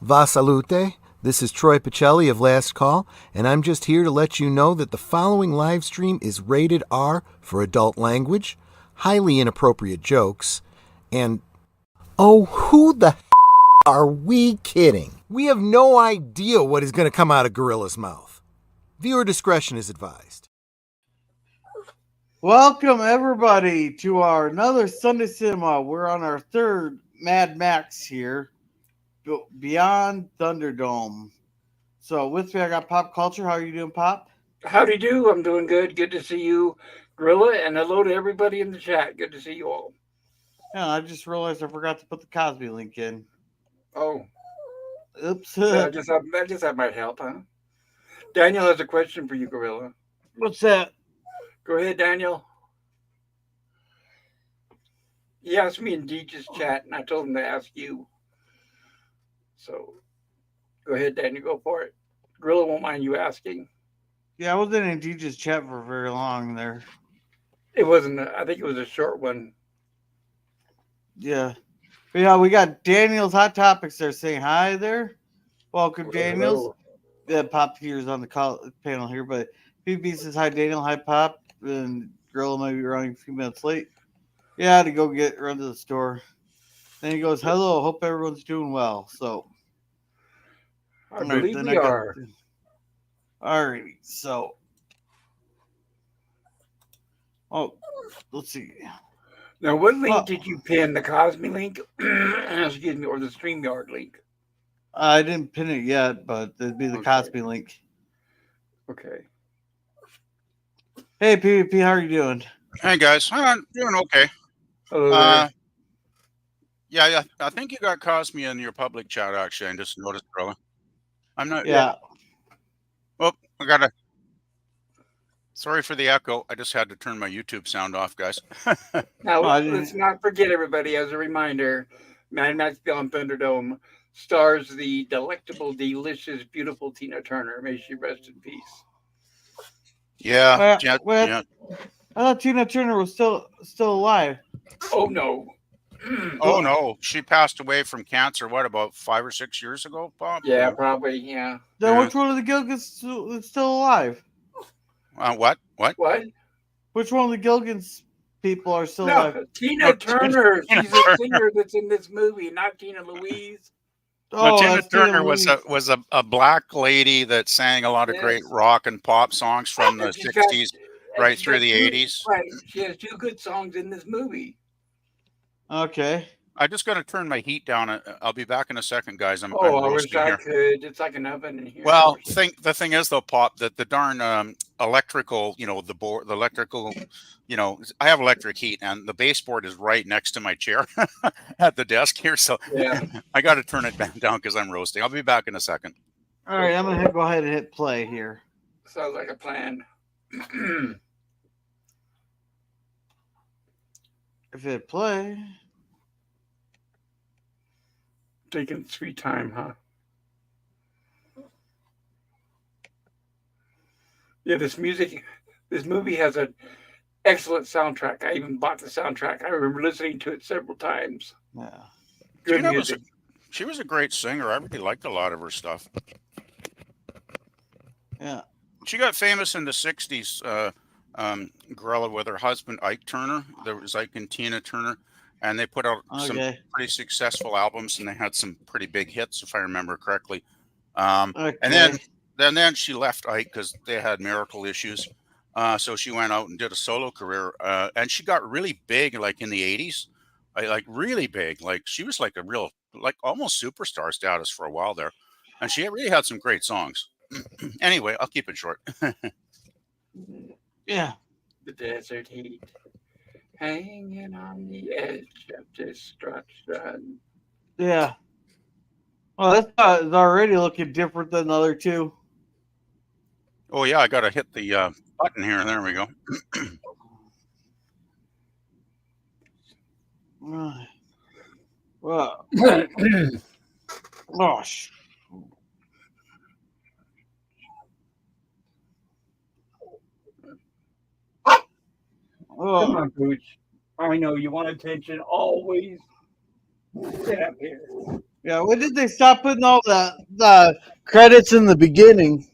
Va salute. This is Troy Pacelli of Last Call, and I'm just here to let you know that the following live stream is rated R for adult language, highly inappropriate jokes, and oh, who the are we kidding? We have no idea what is going to come out of Gorilla's mouth. Viewer discretion is advised. Welcome, everybody, to our another Sunday Cinema. We're on our third Mad Max here, Beyond Thunderdome. So with me, I got Pop Culture. How are you doing, Pop? Howdy do. I'm doing good. Good to see you, Gorilla, and hello to everybody in the chat. Good to see you all. Yeah, I just realized I forgot to put the Cosby link in. Oh. Oops. I guess that might help, huh? Daniel has a question for you, Gorilla. What's that? Go ahead, Daniel. He asked me in Deej's chat, and I told him to ask you. So, go ahead, Daniel. Go for it. Gorilla won't mind you asking. Yeah, I wasn't in Deej's chat for very long there. It wasn't. I think it was a short one. Yeah. But yeah, we got Daniel's Hot Topics there saying hi there. Welcome, Daniels. Hello. Yeah, Pop here is on the panel here, but PB says hi, Daniel. Hi, Pop. And Gorilla might be running a few minutes late. Yeah, to go run to the store. Then he goes, hello, hope everyone's doing well. So I believe we are. All right, so let's see. Now, what link did you pin? The Cosby link? Excuse me, or the StreamYard link? I didn't pin it yet, but it'd be the Cosby link. Okay. Hey, PvP, how are you doing? Hey, guys. I'm doing okay. Hello. Yeah, I think you got Cosby in your public chat, actually. I just noticed, Gorilla. I'm not... Yeah. Oh, I got to... Sorry for the echo. I just had to turn my YouTube sound off, guys. Now, let's not forget, everybody, as a reminder, Mad Max Beyond Thunderdome stars the delectable, delicious, beautiful Tina Turner. May she rest in peace. Yeah. I thought Tina Turner was still alive. Oh, no. Oh, no. She passed away from cancer, what, about 5 or 6 years ago, Bob? Yeah, probably, yeah. Then which one of the Gilgans is still alive? What? Which one of the Gilgans people are still alive? Tina Turner. She's a singer that's in this movie, not Tina Louise. No, Tina Turner was a black lady that sang a lot of great rock and pop songs from the 60s right through the 80s. Right. She has 2 good songs in this movie. Okay. I just got to turn my heat down. I'll be back in a second, guys. I'm I wish roasting here. I could. It's like an oven in here. Well, the thing is, though, Pop, that the darn electrical, the electrical, I have electric heat, and the baseboard is right next to my chair at the desk here. So yeah. I got to turn it back down because I'm roasting. I'll be back in a second. All right, I'm going to go ahead and hit play here. Sounds like a plan. If you hit play... Taking sweet time, huh? Yeah, this movie has an excellent soundtrack. I even bought the soundtrack. I remember listening to it several times. Yeah. Good music. She was a great singer. I really liked a lot of her stuff. Yeah. She got famous in the 60s, Gorilla, with her husband, Ike Turner. There was Ike and Tina Turner. And they put out some pretty successful albums, and they had some pretty big hits, if I remember correctly. And then she left Ike because they had marital issues. So she went out and did a solo career, and she got really big, like in the 80s, like really big. Like she was like a real, like almost superstar status for a while there, and she really had some great songs. Anyway, I'll keep it short. Yeah. The desert heat. Hanging on the edge of destruction. Yeah. Well, this is already looking different than the other 2. Oh, yeah, I got to hit the button here. There we go. Well, gosh. Come on, Pooch. I know you want attention always. Get up here. Yeah, when did they stop putting all the credits in the beginning?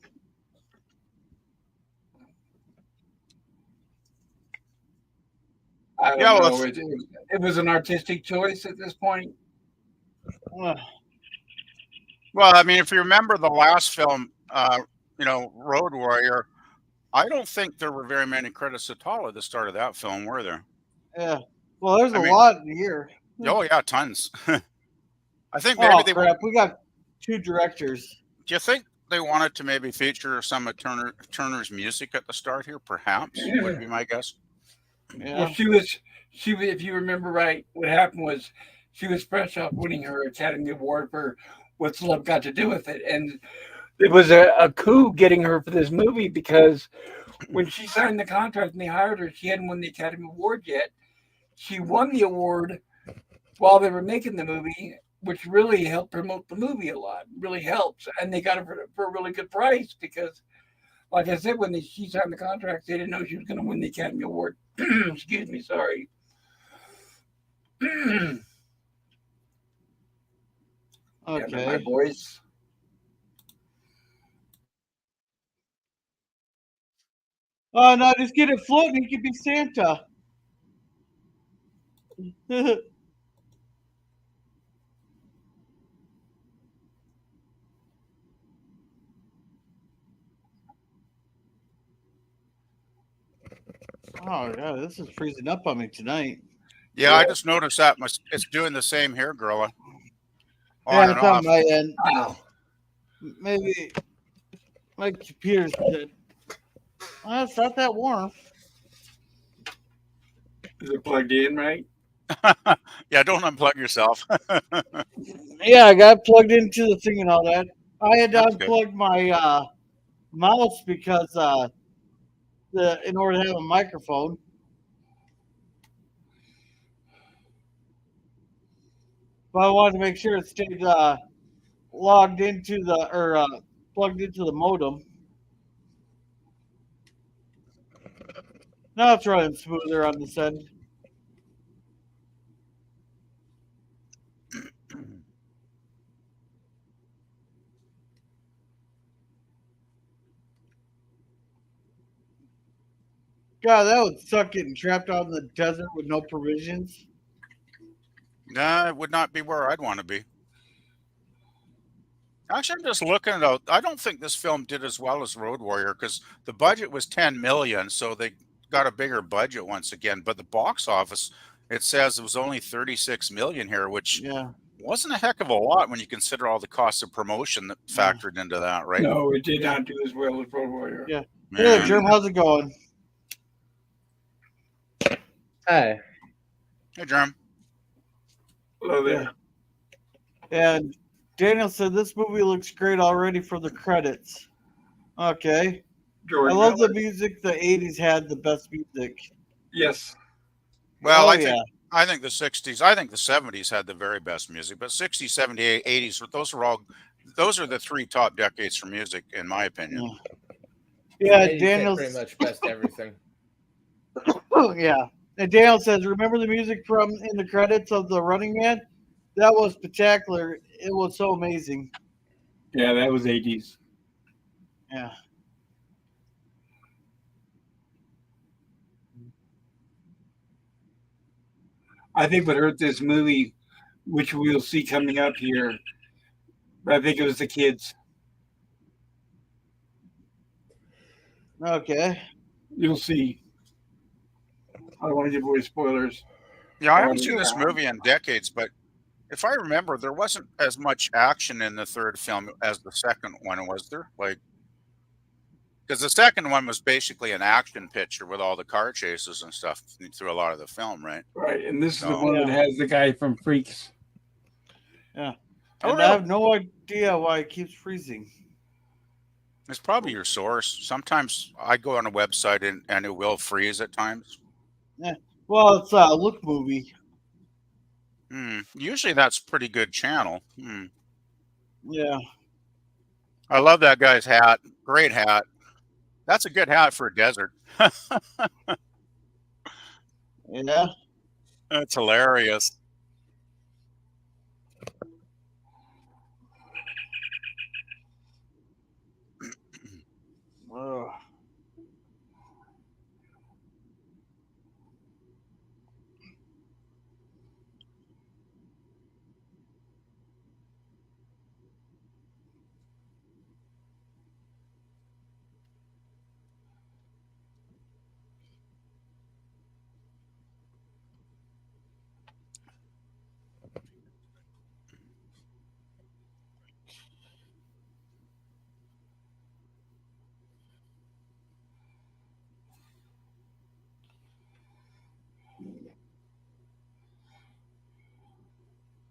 I don't know. It was an artistic choice at this point. Well, I mean, if you remember the last film, Road Warrior, I don't think there were very many credits at all at the start of that film, were there? Yeah. Well, there's a lot here. Oh yeah, tons. I think maybe we got 2 directors. Do you think they wanted to maybe feature some of Turner's music at the start here? Perhaps would be my guess. Yeah. Well, she was. If you remember right, what happened was she was fresh off winning her Academy Award for What's Love Got to Do with It, and it was a coup getting her for this movie because when she signed the contract and they hired her, she hadn't won the Academy Award yet. She won the award while they were making the movie, which really helped promote the movie a lot. Really helps, and they got it for a really good price because, like I said, when she signed the contract, they didn't know she was going to win the Academy Award. Excuse me, sorry. Okay. Yeah, my voice. Oh no, just get it floating. He could be Santa. Oh yeah, this is freezing up on me tonight. Yeah, I just noticed that it's doing the same here, Gorilla. Yeah, it's on my end. Maybe my computer's dead. Well, it's not that warm. Is it plugged in, right? Yeah, don't unplug yourself. Yeah, I got plugged into the thing and all that. I had to unplug my mouse because in order to have a microphone. But I wanted to make sure it stayed logged into plugged into the modem. Now it's running smoother on this end. God, that would suck getting trapped out in the desert with no provisions. Nah, it would not be where I'd want to be. Actually, I'm just looking at it. I don't think this film did as well as Road Warrior because the budget was $10 million, so they got a bigger budget once again. But the box office, it says it was only $36 million here, which wasn't a heck of a lot when you consider all the costs of promotion that factored into that, right? No, it did not do as well as Road Warrior. Yeah. Hey, Germ, how's it going? Hi. Hey, Germ. Hello there. And Daniel said this movie looks great already for the credits. Okay. George I love the music. The 80s had the best music. Yes. Well, I think the 60s, I think the 70s had the very best music, but 60s, 70s, 80s, those are the 3 top decades for music, in my opinion. Yeah, Daniel pretty much best everything. Yeah. And Daniel says, remember the music from in the credits of The Running Man? That was spectacular. It was so amazing. Yeah, that was 80s. Yeah. I think what hurt this movie, which we'll see coming up here, I think it was the kids. Okay. You'll see. I don't want to give away spoilers. Yeah, I haven't seen this movie in decades, but if I remember, there wasn't as much action in the third film as the second one, was there? Because the second one was basically an action picture with all the car chases and stuff through a lot of the film, right? Right, and this is the one that has the guy from Freaks. Yeah. And I have no idea why it keeps freezing. It's probably your source. Sometimes I go on a website and it will freeze at times. Yeah. Well, it's a Look movie. Usually that's a pretty good channel. Yeah. I love that guy's hat. Great hat. That's a good hat for a desert. Yeah. That's hilarious.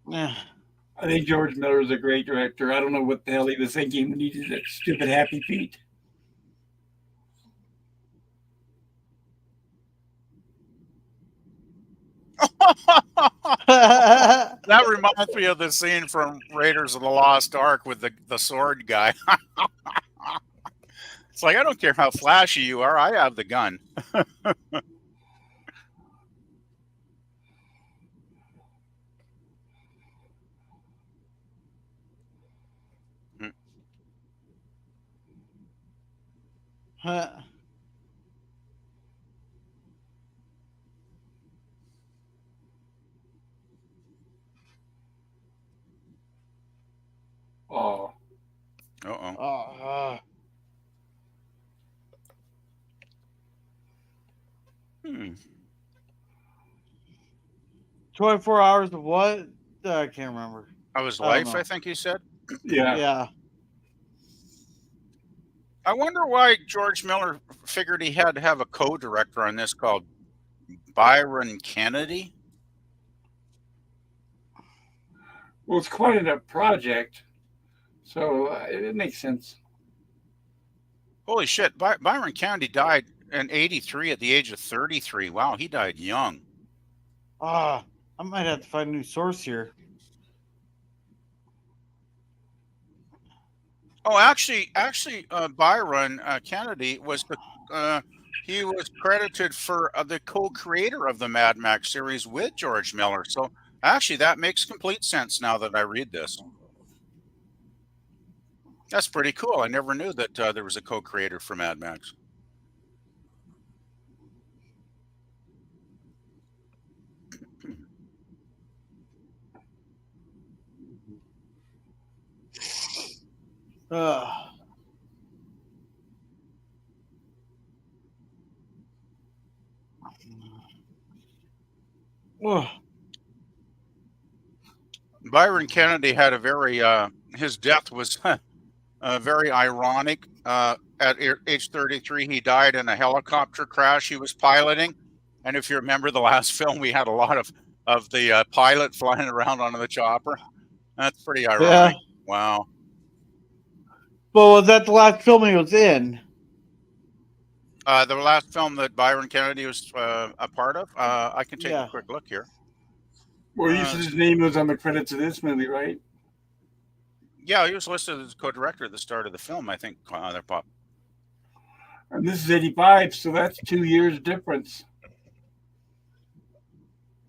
Yeah. I think George Miller is a great director. I don't know what the hell he was thinking when he did that stupid Happy Feet. That reminds me of the scene from Raiders of the Lost Ark with the sword guy. It's like, I don't care how flashy you are, I have the gun. Oh. Uh-oh. Hmm. 24 hours of what? I can't remember. Of his I don't life, know. I think he said. Yeah. Yeah. I wonder why George Miller figured he had to have a co-director on this called Byron Kennedy. Well, it's quite a project, so it makes sense. Holy shit. Byron Kennedy died in 83 at the age of 33. Wow, he died young. I might have to find a new source here. Oh, actually, Byron Kennedy was he was credited for the co-creator of the Mad Max series with George Miller. So actually, that makes complete sense now that I read this. That's pretty cool. I never knew that there was a co-creator for Mad Max. Byron Kennedy had a very his death was very ironic. At age 33, he died in a helicopter crash he was piloting. And if you remember the last film, we had a lot of the pilot flying around on the chopper. That's pretty ironic. Yeah. Wow. Well, was that the last film he was in? The last film that Byron Kennedy was a part of, I can take a quick look here. Well, you said his name was on the credits of this movie, right? Yeah, he was listed as co-director at the start of the film, I think. There, Pop. And this is 85, so that's 2 years difference.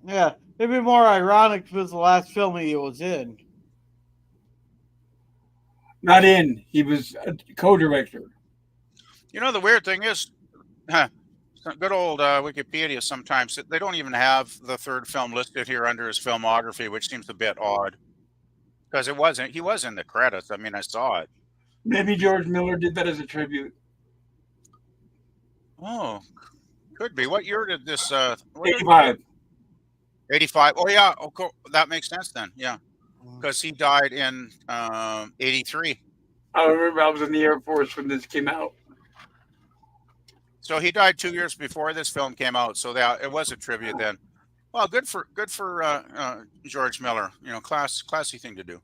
Yeah, it'd be more ironic if it was the last film he was in. Not in. He was a co-director. You know, the weird thing is, good old Wikipedia, sometimes they don't even have the third film listed here under his filmography, which seems a bit odd. Because he was in the credits. I mean, I saw it. Maybe George Miller did that as a tribute. Oh, could be. What year did this? 85. 85. Oh, yeah. Oh, cool. That makes sense then. Yeah. Because he died in 83. I remember I was in the Air Force when this came out. So he died 2 years before this film came out. So it was a tribute then. Well, good for George Miller. You know, classy thing to do.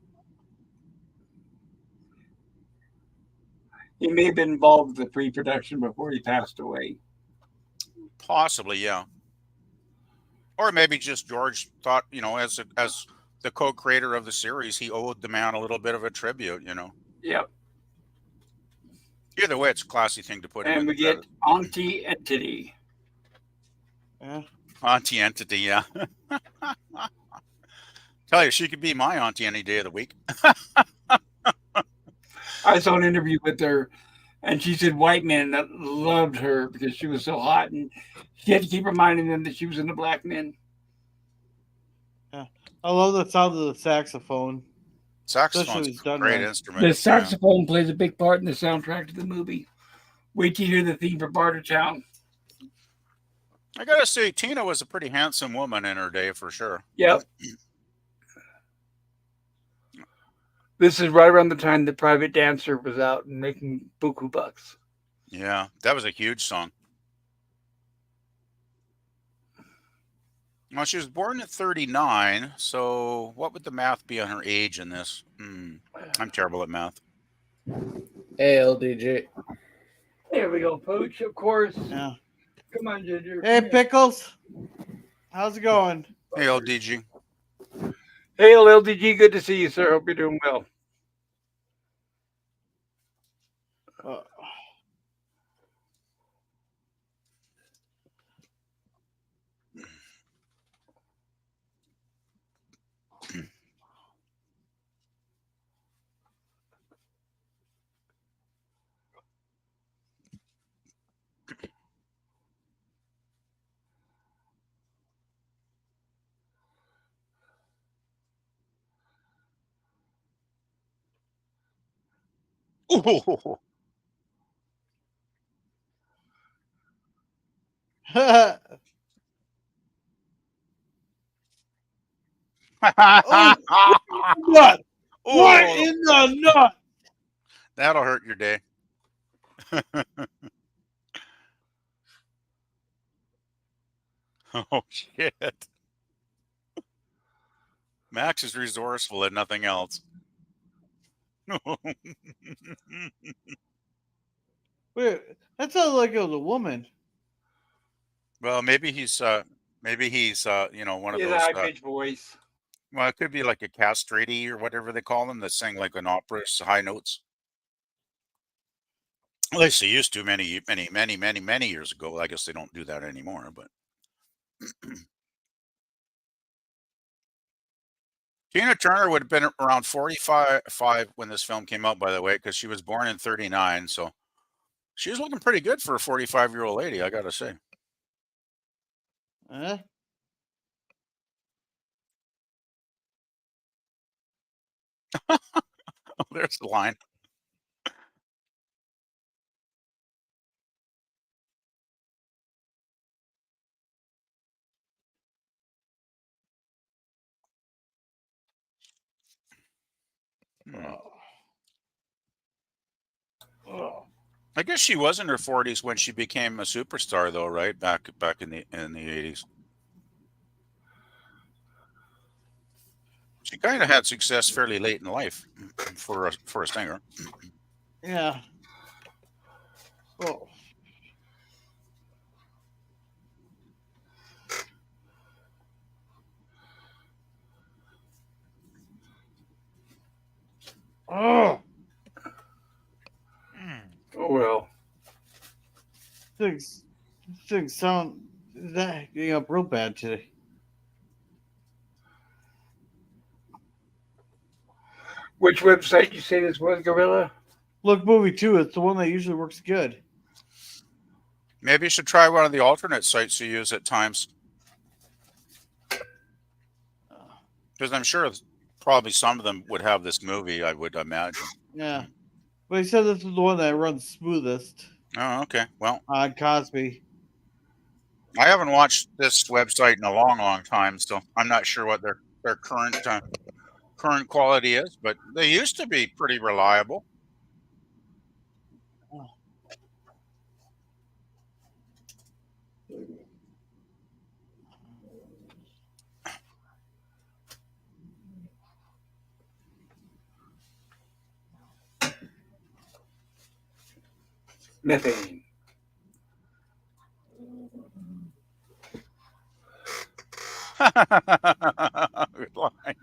He may have been involved with the pre-production before he passed away. Possibly, yeah. Or maybe just George thought, you know, as the co-creator of the series, he owed the man a little bit of a tribute, you know. Yep. Either way, it's a classy thing to put in. And we get Aunty Entity. Yeah. Aunty Entity, yeah. Tell you, she could be my auntie any day of the week. I saw an interview with her, and she said white men that loved her because she was so hot, and she had to keep reminding them that she was into black men. Yeah, I love the sound of the saxophone. Saxophone's a great instrument. The saxophone plays a big part in the soundtrack to the movie. Wait till you hear the theme for Bartertown. I gotta say, Tina was a pretty handsome woman in her day, for sure. Yep. This is right around the time the Private Dancer was out and making buku bucks. Yeah, that was a huge song. Well, she was born at 39, so what would the math be on her age in this? I'm terrible at math. ALDG. There we go, Pooch, of course. Yeah. Come on, Ginger. Hey, Pickles. How's it going? Hey, LDG. Hey, LDG, good to see you, sir. Hope you're doing well. Ooh. Oh, what? What Oh, in the nut? that'll hurt your day. Oh, shit. Max is resourceful and nothing else. Wait, that sounds like it was a woman. Well, maybe he's one of His those. high-pitched voice. Well, it could be like a castrati or whatever they call them that sing like an opera's high notes. At least they used to many years ago. I guess they don't do that anymore. But Tina Turner would have been around 45 when this film came out, by the way, because she was born in 39. So she was looking pretty good for a 45-year-old lady, I got to say. Huh? Oh, there's the line. I guess she was in her 40s when she became a superstar, though, right? Back in the 80s. She kind of had success fairly late in life for a singer. Yeah. Oh. Oh. Oh, well. Things sound that getting up real bad today. Which website you say this was, Gorilla? Look, movie 2, it's the one that usually works good. Maybe you should try one of the alternate sites you use at times. Because I'm sure probably some of them would have this movie, I would imagine. Yeah. But he said this is the one that runs smoothest Oh, okay. Well, on Cosby. I haven't watched this website in a long time, so I'm not sure what their current quality is, but they used to be pretty reliable. Methane. Good line.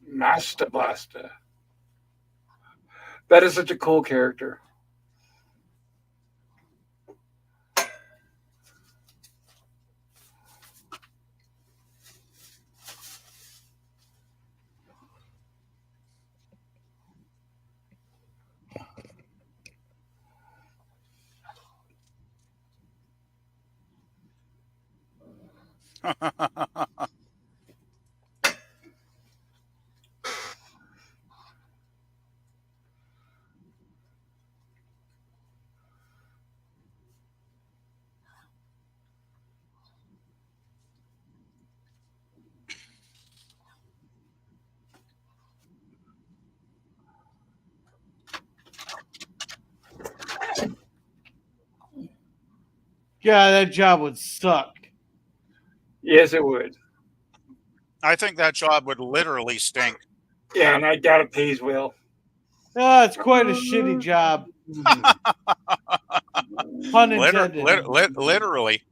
Master Blaster. That is such a cool character. Yeah, that job would suck. Yes, it would. I think that job would literally stink. Yeah, and I doubt it pays well. Ah, it's quite a shitty job. Pun intended. Literally.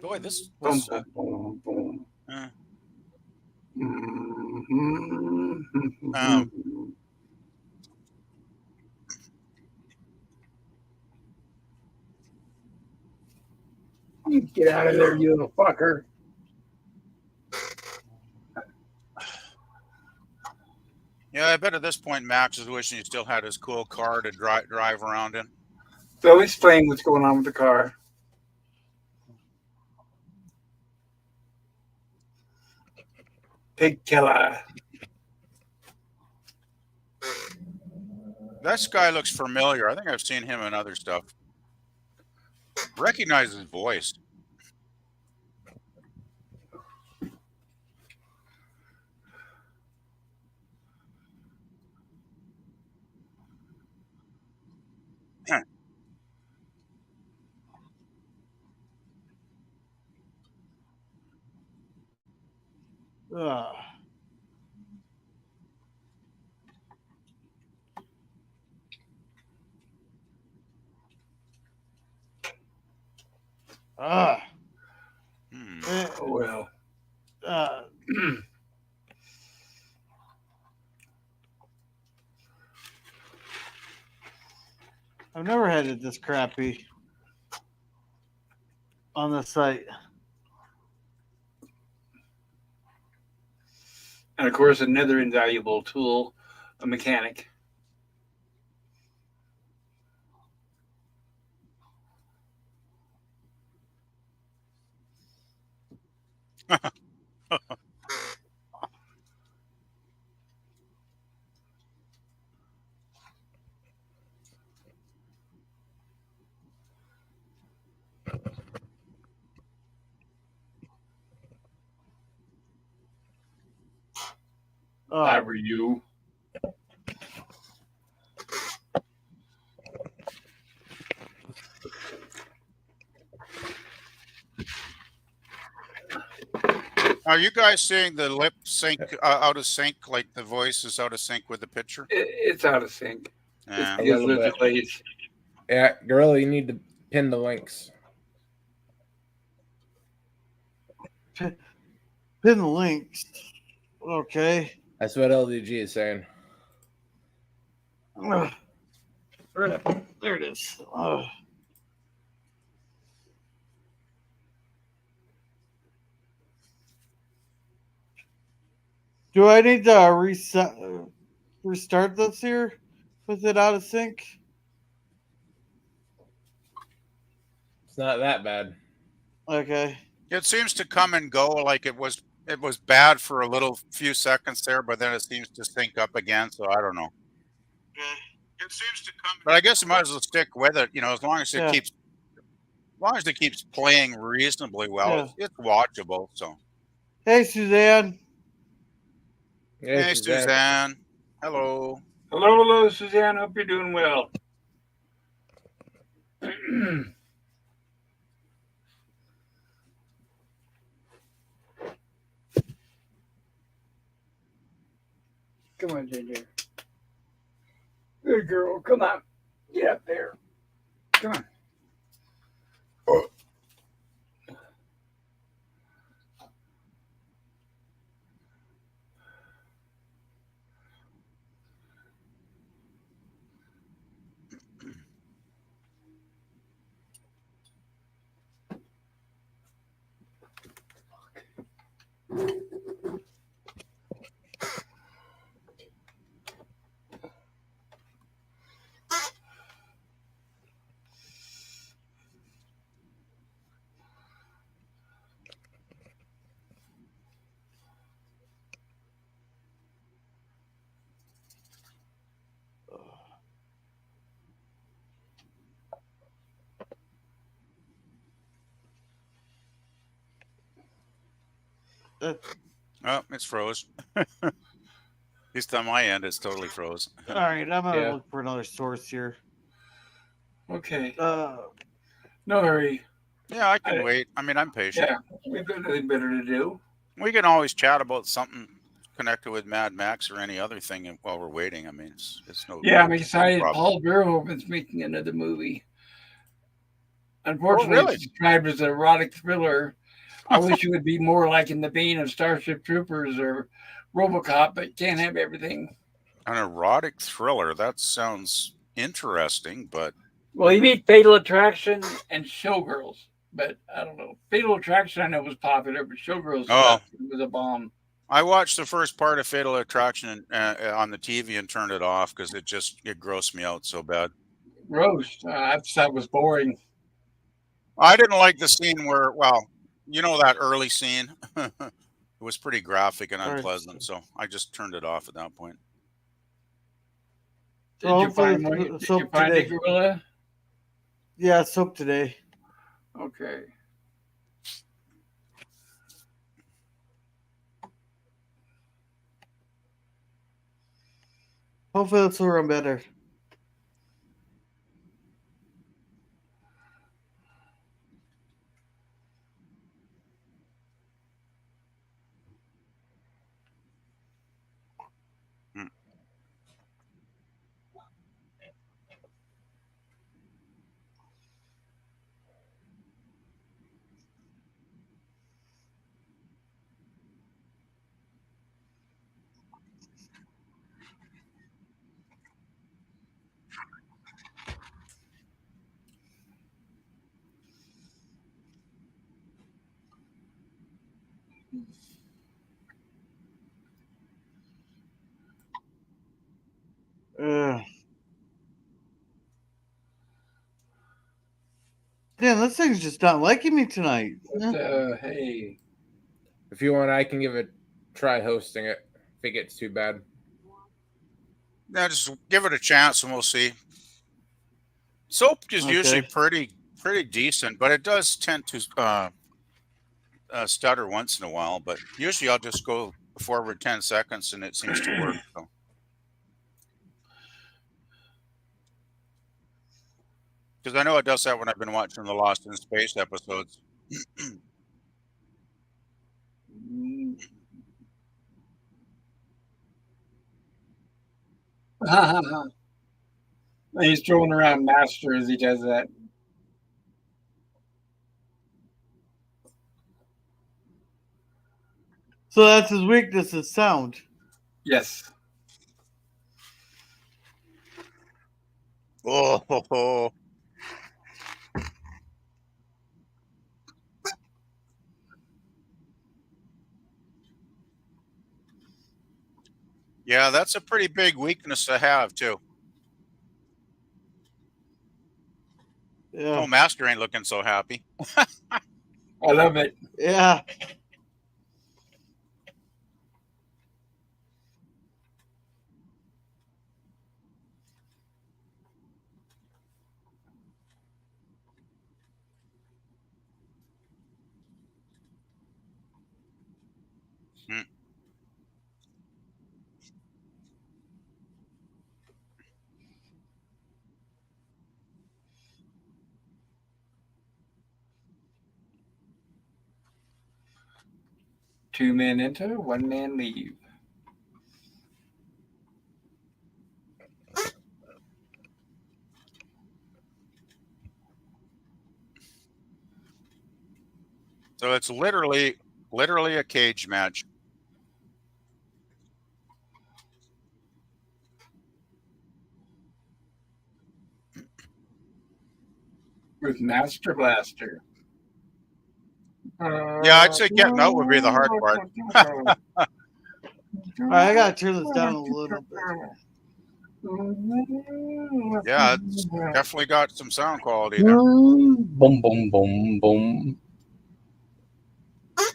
Boy, this Get out of there, you little fucker. Yeah, I bet at this point Max is wishing he still had his cool car to drive around in. So explain what's going on with the car. Pig killer. This guy looks familiar. I think I've seen him in other stuff. Recognize his voice. Ugh. Oh, well. I've never had it this crappy on the site. And of course, another invaluable tool, a mechanic. That were you. Are you guys seeing the lip sync out of sync, like the voice is out of sync with the picture? It's out of sync. Yeah. A little bit. Delays. Yeah, Gorilla, you need to pin the links. Pin the links. Okay. That's what LDG is saying. Ugh. There it is. Ugh. Do I need to restart this here with it out of sync? It's not that bad. Okay. It seems to come and go. Like it was bad for a few seconds there, but then it seems to sync up again. So I don't know. Okay. It seems to come, but I guess you might as well stick with it. You know, as long as it keeps playing reasonably well, it's watchable. So. Hey, Suzanne. Hey, Suzanne. Hello. Hello, Suzanne. Hope you're doing well. Come on, Ginger. Good girl. Come on. Get up there. Come on. Oh, it's froze. At least on my end, it's totally froze. All right, I'm gonna look for another source here. Okay. Uh, No hurry. Yeah, I can wait. I mean, I'm patient. Yeah, we've got nothing better to do. We can always chat about something connected with Mad Max or any other thing while we're waiting. I mean, it's no. Yeah, I'm no excited. problem. Paul Verhoeven's making another movie. Oh, Unfortunately, really? it's described as an erotic thriller. I wish it would be more like in the vein of Starship Troopers or RoboCop, but can't have everything. An erotic thriller. That sounds interesting, but Well, you meet Fatal Attraction and Showgirls, but I don't know. Fatal Attraction I know was popular, but Showgirls was a bomb. I watched the first part of Fatal Attraction on the TV and turned it off because it grossed me out so bad. Gross. I thought it was boring. I didn't like the scene where, well, you know that early scene? It was pretty graphic and unpleasant, so I just turned it off at that point. Did you find it, Gorilla? Yeah, soap today. Okay. Hopefully it's will run better. Damn, this thing's just not liking me tonight. Hey. If you want, I can give it try hosting it if it gets too bad. Yeah, just give it a chance and we'll see. Soap is usually pretty decent, but it does tend to stutter once in a while. But usually I'll just go forward 10 seconds and it seems to work. So. Because I know it does that when I've been watching the Lost in Space episodes. He's throwing around master as he does that. So that's his weakness is sound. Yes. Oh. Yeah, that's a pretty big weakness to have, too. Yeah. Oh, Master ain't looking so happy. I love it. Yeah. Hmm. Two men enter, one man leave. So it's literally a cage match. With Master Blaster. Yeah, I'd say getting out would be the hard part. All right, I gotta turn this down a little bit. Yeah, it's definitely got some sound quality there. Boom, boom, boom, boom. You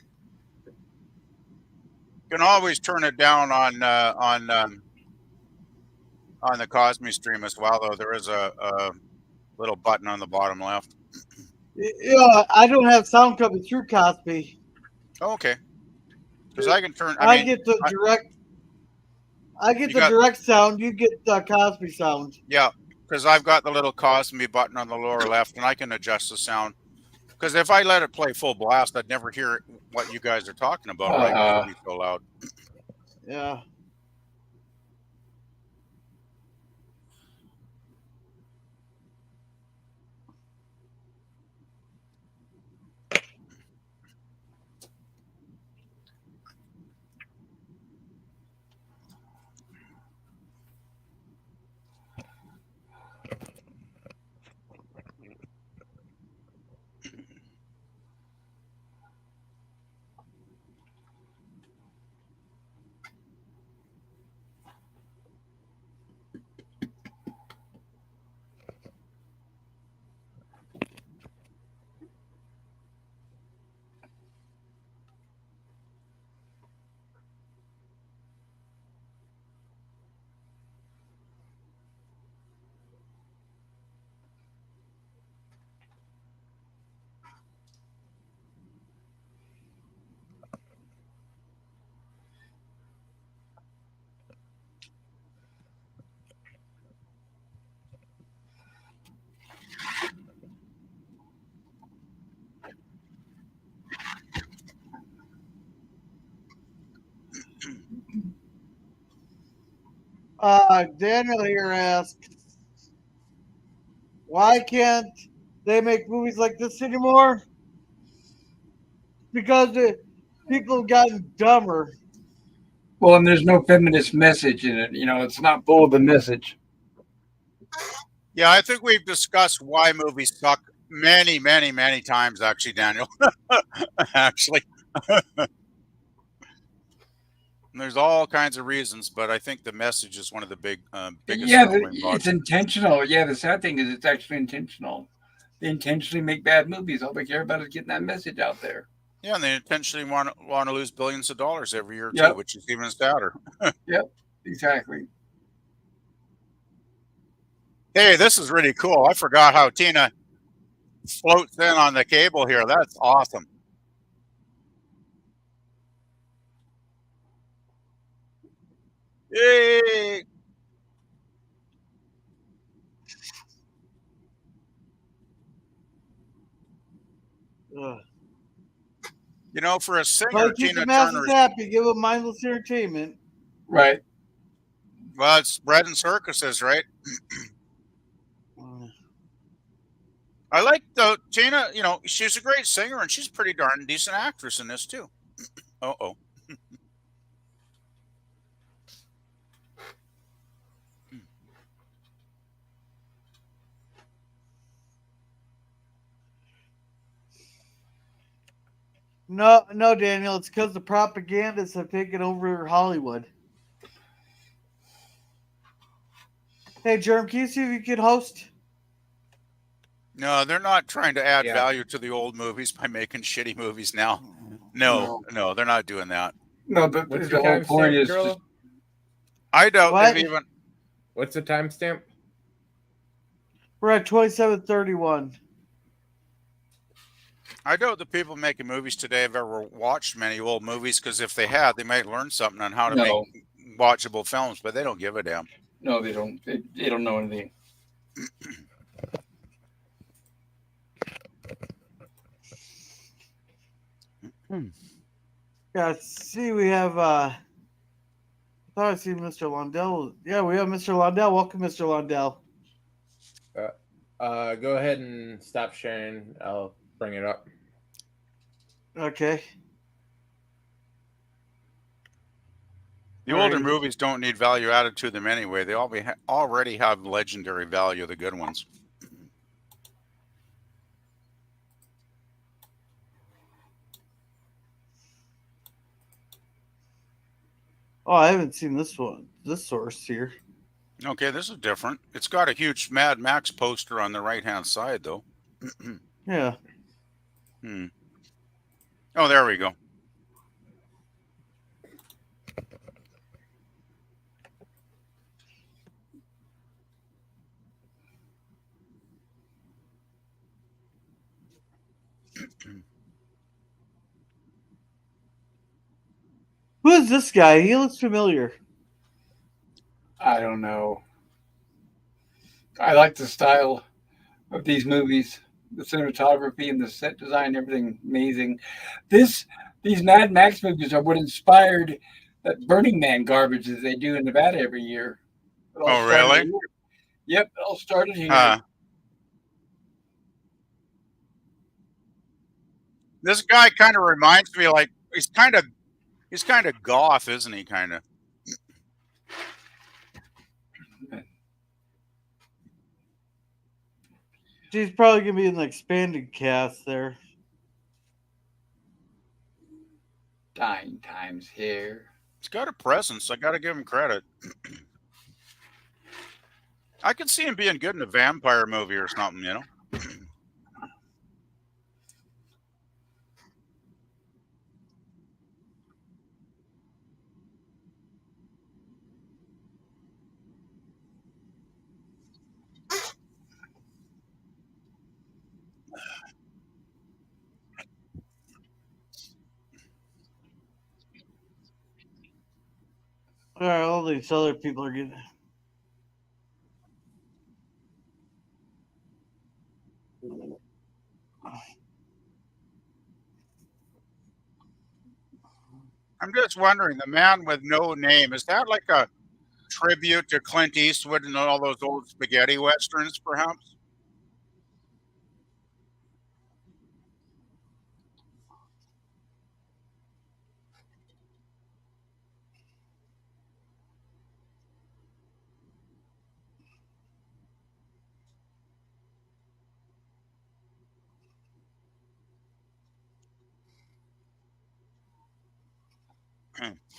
can always turn it down on the Cosme stream as well, though. There is a little button on the bottom left. Yeah, I don't have sound coming through Cosby. Oh, okay. Because I can turn. I get the direct. I get the direct sound. You get the Cosby sound. Yeah, because I've got the little Cosby button on the lower left, and I can adjust the sound. Because if I let it play full blast, I'd never hear what you guys are talking about, right? Because it'd be so loud. Yeah. Daniel here asks, why can't they make movies like this anymore? Because people have gotten dumber. Well, and there's no feminist message in it. It's not full of the message. Yeah, I think we've discussed why movies suck many, many, many times, actually, Daniel. Actually. There's all kinds of reasons, but I think the message is one of the biggest. It's intentional. Yeah, the sad thing is it's actually intentional. They intentionally make bad movies. All they care about is getting that message out there. Yeah, and they intentionally want to lose billions of dollars every year Yep. too, which is even sadder. Yep, exactly. Hey, this is really cool. I forgot how Tina floats in on the cable here. That's awesome. Yay! Ugh. For a singer, keep Tina the masses Turner's happy, give them mindless entertainment. Right. Well, it's bread and circuses, right? I like Tina. She's a great singer, and she's a pretty darn decent actress in this too. Uh-oh. No, Daniel, it's because the propagandists have taken over Hollywood. Hey, Jerm, can you see if you can host? No, they're not trying to add value to the old movies by making shitty movies now. No, they're not doing that. No, but the whole point is just... I doubt they've even... What's the timestamp? We're at 27:31. I doubt the people making movies today have ever watched many old movies, because if they had, they might learn something on how to make watchable films, but they don't give a damn. No, they don't. They don't know anything. Yeah, see, we have, I thought I seen Mr. Lundell. Yeah, we have Mr. Lundell. Welcome, Mr. Lundell. Go ahead and stop sharing. I'll bring it up. Okay. The older movies don't need value added to them anyway. They already have legendary value, the good ones. Oh, I haven't seen this one. This source here. Okay, this is different. It's got a huge Mad Max poster on the right-hand side, though. Yeah. Oh, there we go. Who is this guy? He looks familiar. I don't know. I like the style of these movies, the cinematography and the set design, everything amazing. These Mad Max movies are what inspired that Burning Man garbage that they do in Nevada every year. It all Oh, started really? here. Yep, it all started here. This guy kind of reminds me, like he's kind of goth, isn't he? Kind of. She's probably gonna be in the expanded cast there. Dying times here. He's got a presence. I got to give him credit. I could see him being good in a vampire movie or something, you know. All right, all these other people are getting. I'm just wondering, the man with no name, is that like a tribute to Clint Eastwood and all those old spaghetti westerns, perhaps?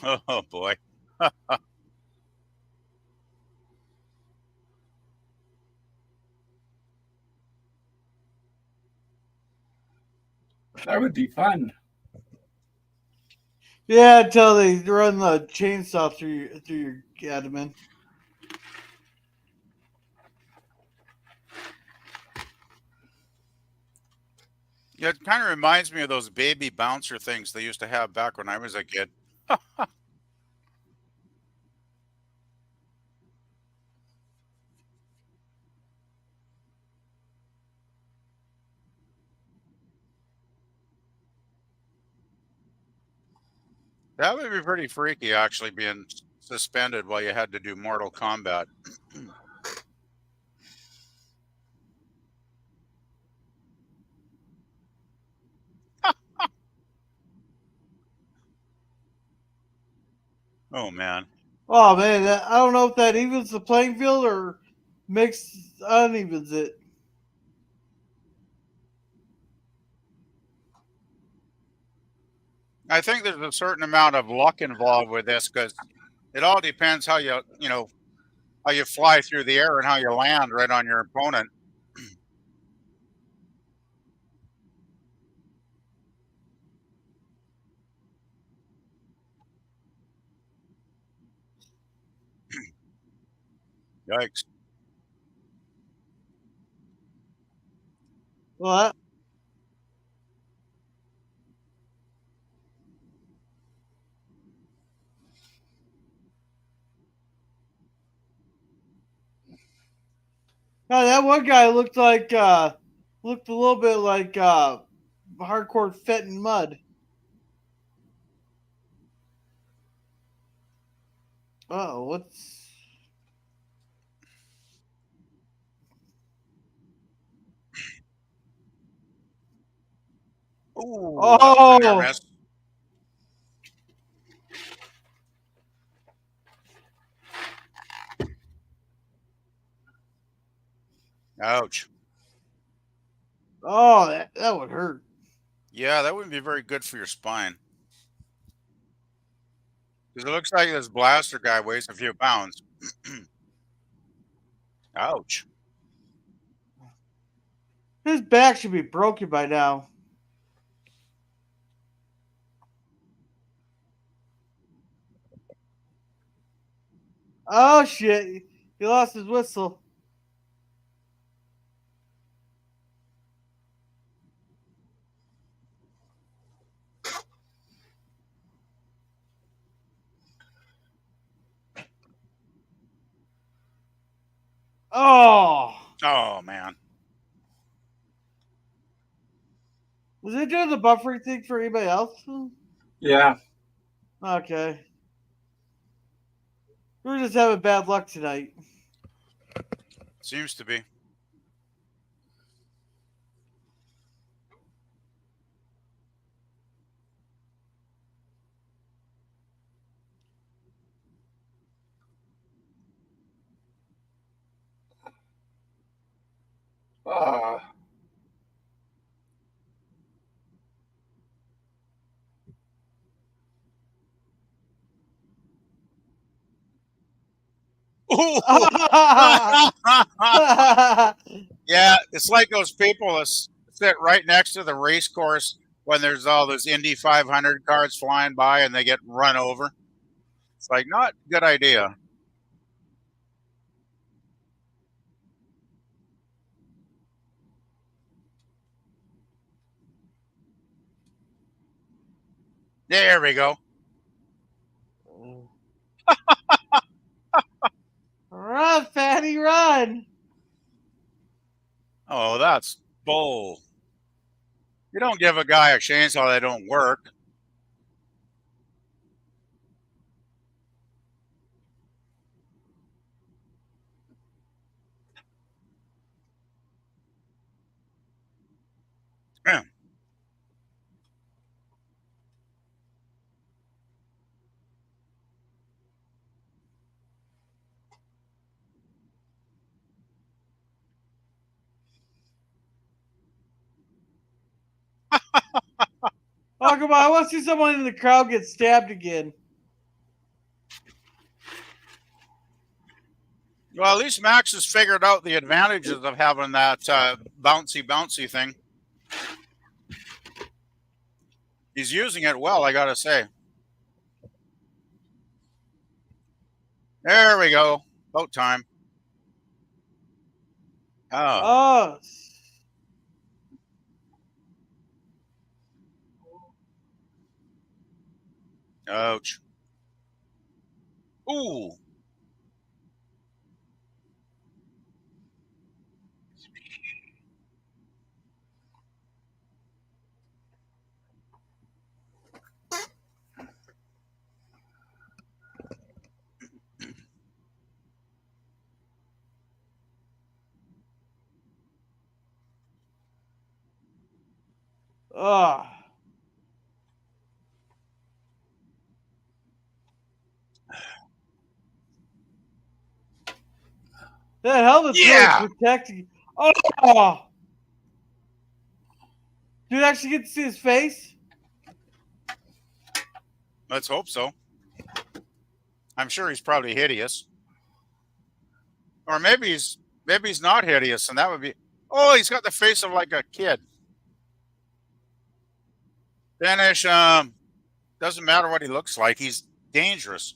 Oh boy. That would be fun. Yeah, until they run the chainsaw through your abdomen. Yeah, it kind of reminds me of those baby bouncer things they used to have back when I was a kid. That would be pretty freaky, actually, being suspended while you had to do Mortal Kombat. Oh man. Oh man, I don't know if that evens the playing field or makes unevens it. I think there's a certain amount of luck involved with this because it all depends how how you fly through the air and how you land right on your opponent. Yikes. Well, that one guy looked a little bit like hardcore fit in mud. Oh, what's? Ooh, that was a near Oh, miss. Ouch. oh, that would hurt. Yeah, that wouldn't be very good for your spine. Because it looks like this blaster guy weighs a few pounds. Ouch. His back should be broken by now. Oh shit! He lost his whistle. Oh. Oh man. Was it doing the buffering thing for anybody else? Yeah. Okay. We're just having bad luck tonight. Seems to be. Yeah, it's like those people that sit right next to the race course when there's all those Indy 500 cars flying by and they get run over. It's like, not a good idea. There we go. Run, fatty, run! Oh, that's bull. You don't give a guy a chainsaw that don't work. Yeah. Oh, come on. I want to see someone in the crowd get stabbed again. Well, at least Max has figured out the advantages of having that bouncy thing. He's using it well, I gotta say. There we go. About time. Oh. Oh. Ouch. Ooh. Oh. That helmet's really protecting. Oh. Did you actually get to see his face? Let's hope so. I'm sure he's probably hideous. Or maybe he's not hideous, and that would be. Oh, he's got the face of like a kid. Finish. Doesn't matter what he looks like. He's dangerous.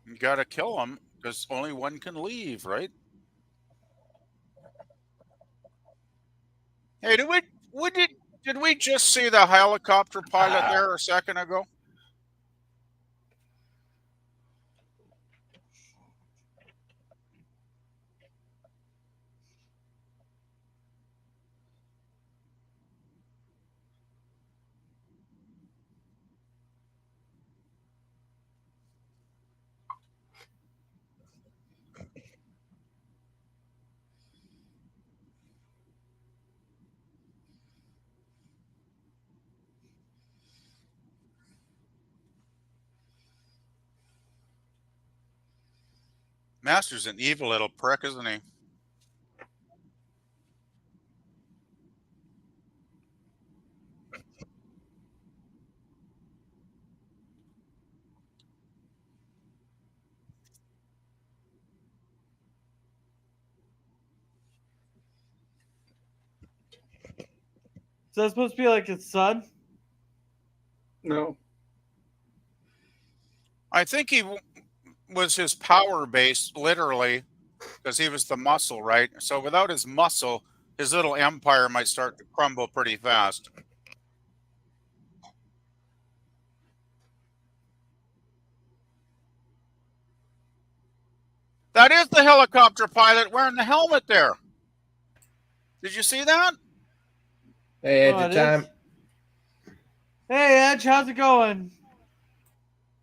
You gotta kill him because only one can leave, right? Hey, did we just see the helicopter pilot there a second ago? Master's an evil little prick, isn't he? Is that supposed to be like his son? No. I think he was his power base, literally, because he was the muscle, right? So without his muscle, his little empire might start to crumble pretty fast. That is the helicopter pilot wearing the helmet there. Did you see that? Hey, Oh, Edge it of Time. is? Hey, Edge, how's it going?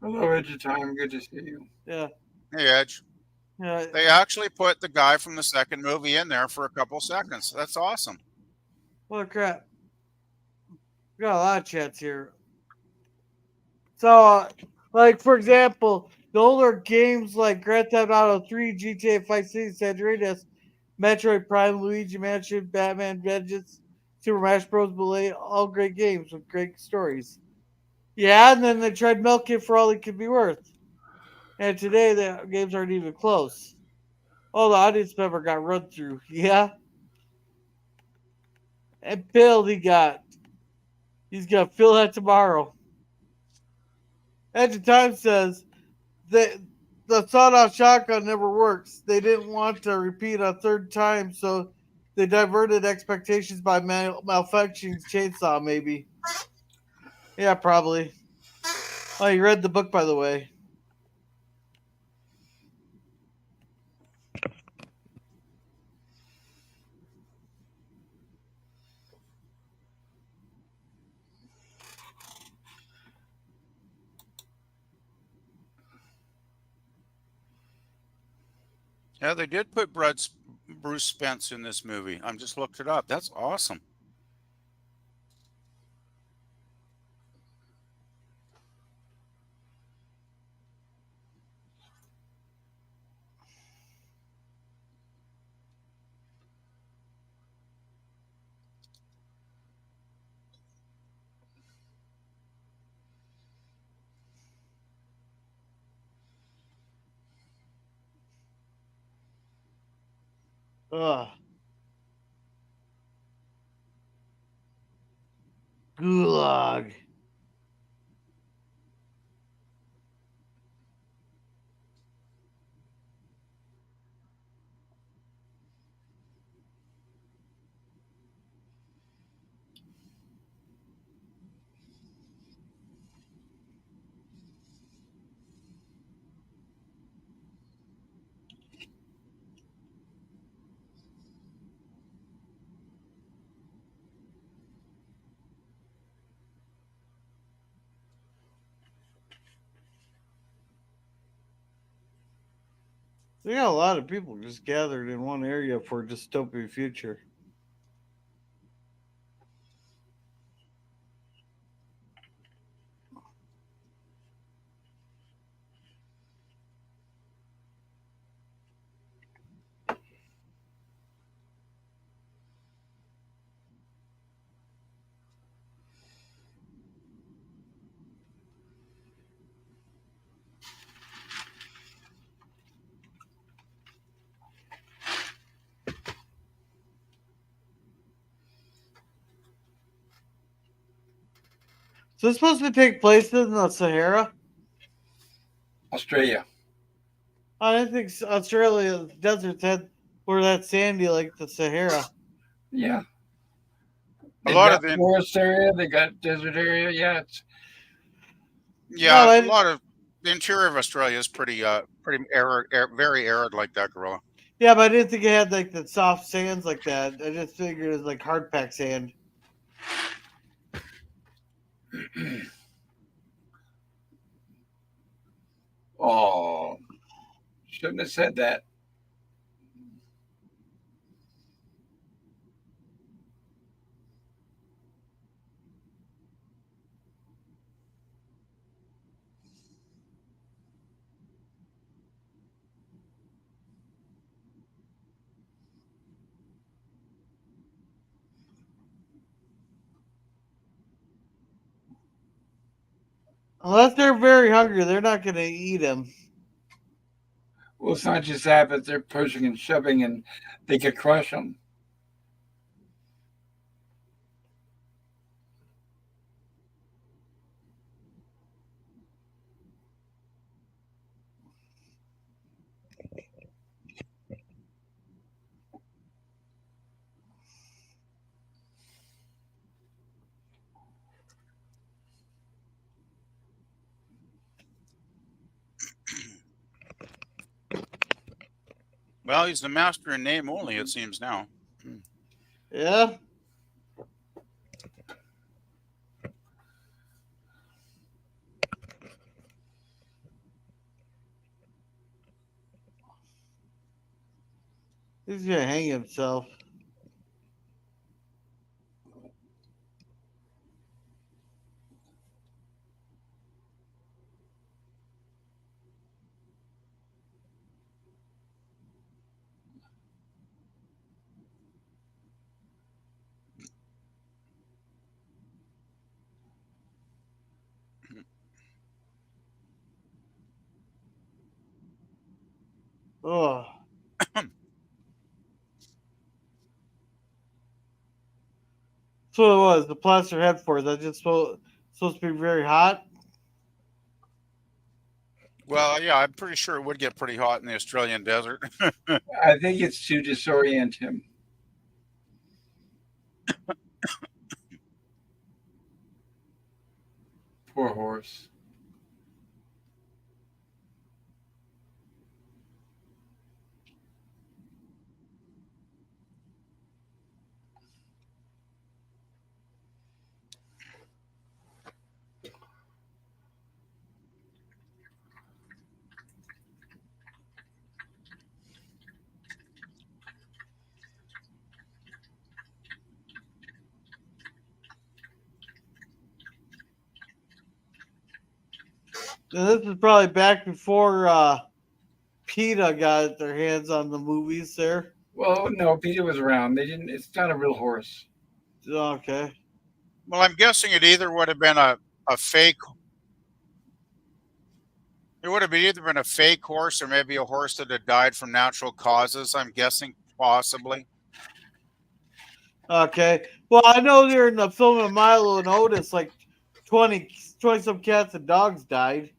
Hello, Edge of Time. Good to see you. Yeah. Hey, Edge. Yeah. They actually put the guy from the second movie in there for a couple seconds. That's awesome. What crap. We got a lot of chats here. So, like, for example, the older games like Grand Theft Auto 3, GTA 5 City, San Andreas, Metroid Prime, Luigi Mansion, Batman Vengeance, Super Smash Bros. Melee, all great games with great stories. Yeah, and then they tried milking it for all it could be worth. And today the games aren't even close. Oh, the audience member got run through. Yeah. And Bill, he's gonna feel that tomorrow. Edge of Time says that the sawed-off shotgun never works. They didn't want to repeat a third time, so they diverted expectations by malfunctioning chainsaw. Maybe. Yeah, probably. Oh, you read the book, by the way. Yeah, they did put Bruce Spence in this movie. I'm just looked it up. That's awesome. Ugh. Gulag. We got a lot of people just gathered in one area for a dystopian future. So it's supposed to take place in the Sahara? Australia. I didn't think Australia deserts were that sandy like the Sahara. Yeah. A They've lot got of the forest area. They got desert area. Yeah. It's yeah, No, a lot of the interior of Australia is pretty arid, very arid like that, Gorilla. yeah, but I didn't think it had like the soft sands like that. I just figured it was like hard packed sand. oh, shouldn't have said that. Unless they're very hungry, they're not going to eat them. Well, it's not just that, but they're pushing and shoving, and they could crush them. Well, he's the master in name only, it seems now. Yeah. He's gonna hang himself. Oh. So it was the plaster head for that just supposed to be very hot. Well, yeah, I'm pretty sure it would get pretty hot in the Australian desert. I think it's to disorient him. Poor horse. And this is probably back before PETA got their hands on the movies there. Well, no, Peter was around. They didn't. It's not a real horse. Okay. Well, I'm guessing it either would have been a fake. It would have either been a fake horse or maybe a horse that had died from natural causes. I'm guessing possibly. Okay. Well, I know there in the film of Milo and Otis, like 20 some cats and dogs died.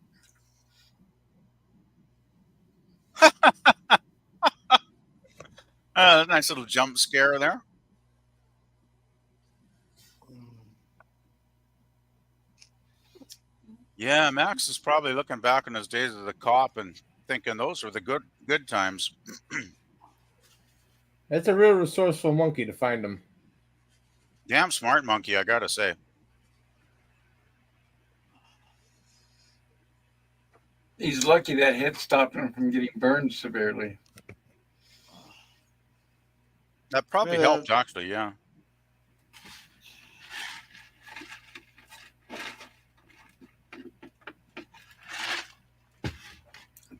Nice little jump scare there. Yeah, Max is probably looking back on his days as a cop and thinking those were the good times. That's a real resourceful monkey to find him. Damn smart monkey, I gotta say. He's lucky that hit stopped him from getting burned severely. That probably helped, actually, yeah.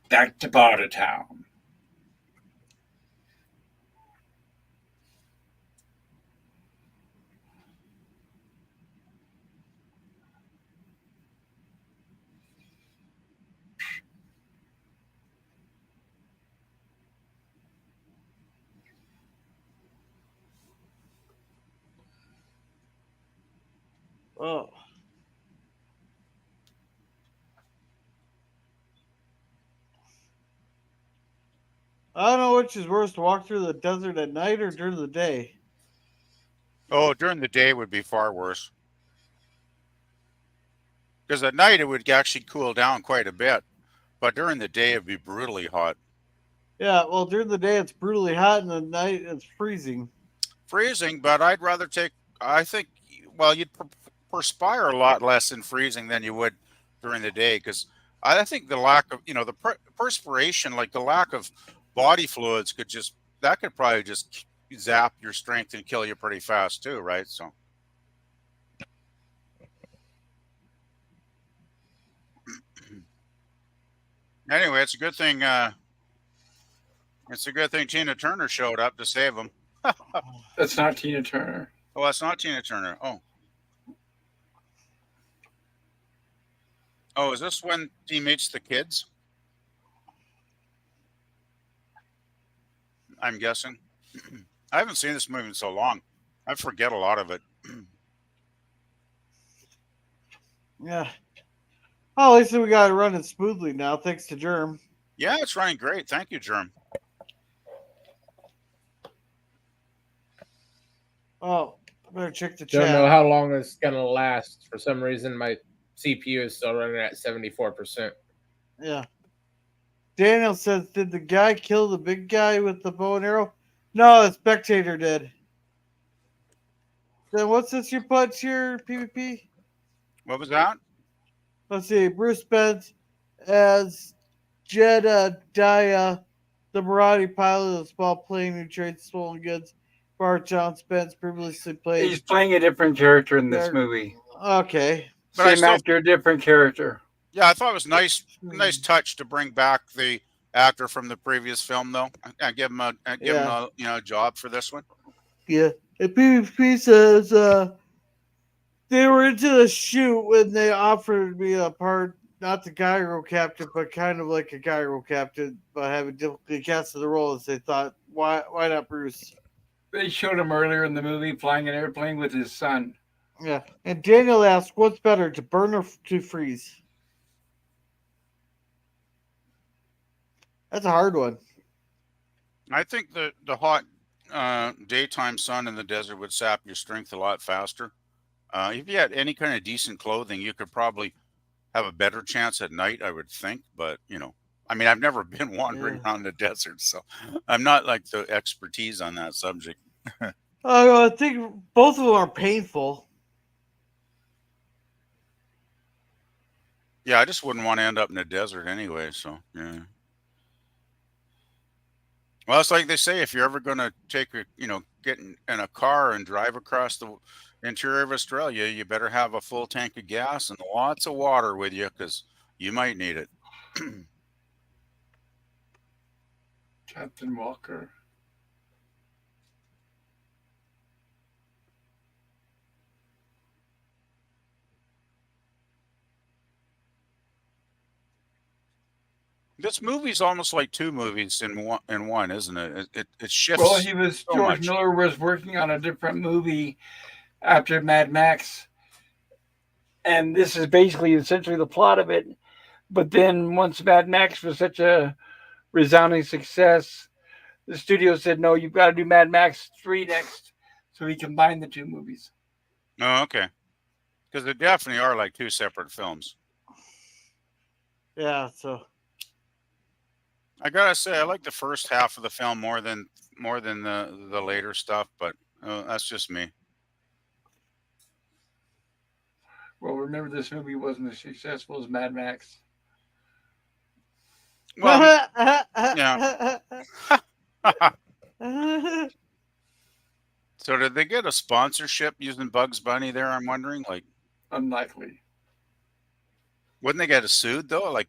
Back to Bartertown. Oh. I don't know which is worse, to walk through the desert at night or during the day. Oh, during the day would be far worse. Because at night it would actually cool down quite a bit. But during the day it'd be brutally hot. Yeah, well, during the day it's brutally hot, and at night it's freezing. Freezing, but I'd rather take, I think, well, you'd perspire a lot less in freezing than you would during the day. Because I think the lack of, the perspiration, like the lack of body fluids that could probably just zap your strength and kill you pretty fast too, right? So. Anyway, it's a good thing. It's a good thing Tina Turner showed up to save him. That's not Tina Turner. Oh, that's not Tina Turner. Oh, is this when he meets the kids? I'm guessing. I haven't seen this movie in so long. I forget a lot of it. Yeah. Oh, at least we got it running smoothly now, thanks to Germ. Yeah, it's running great. Thank you, Germ. Oh, better check the chat. Don't know how long it's gonna last. For some reason, my CPU is still running at 74%. Yeah. Daniel says, did the guy kill the big guy with the bow and arrow? No, the spectator did. Then what's this you put here, PvP? What was that? Let's see. Bruce Spence as Jedediah, the Marauder pilot of a small plane who trades stolen goods. Bartertown Spence previously played. He's playing a different character in this movie. Okay. But Same actor, different character. Yeah, I thought it was nice touch to bring back the actor from the previous film, though, and give him a job for this one. Yeah, and PvP says they were into the shoot when they offered me a part, not the gyro captain, but kind of like a gyro captain, but having difficulty casting the role. As they thought, why not Bruce? They showed him earlier in the movie flying an airplane with his son. Yeah, and Daniel asked, "What's better, to burn or to freeze?" That's a hard one. I think the hot daytime sun in the desert would sap your strength a lot faster. If you had any kind of decent clothing, you could probably have a better chance at night, I would think. But I mean, I've never been wandering around the desert, so I'm not like the expertise on that subject. I think both of them are painful. Yeah, I just wouldn't want to end up in the desert anyway. So yeah. Well, it's like they say, if you're ever going to get in a car and drive across the interior of Australia, you better have a full tank of gas and lots of water with you because you might need it. Captain Walker. This movie's almost like two movies in one, isn't it? It shifts. Well, George Miller was working on a different movie after Mad Max, and this is basically essentially the plot of it. But then once Mad Max was such a resounding success, the studio said, "No, you've got to do Mad Max 3 next." So he combined the two movies. Oh, okay. Because they definitely are like two separate films. Yeah, so I gotta say, I like the first half of the film more than the later stuff, but that's just me. Well, remember, this movie wasn't as successful as Mad Max. Well, yeah. So did they get a sponsorship using Bugs Bunny there? I'm wondering. Like, unlikely. Wouldn't they get sued though? Like,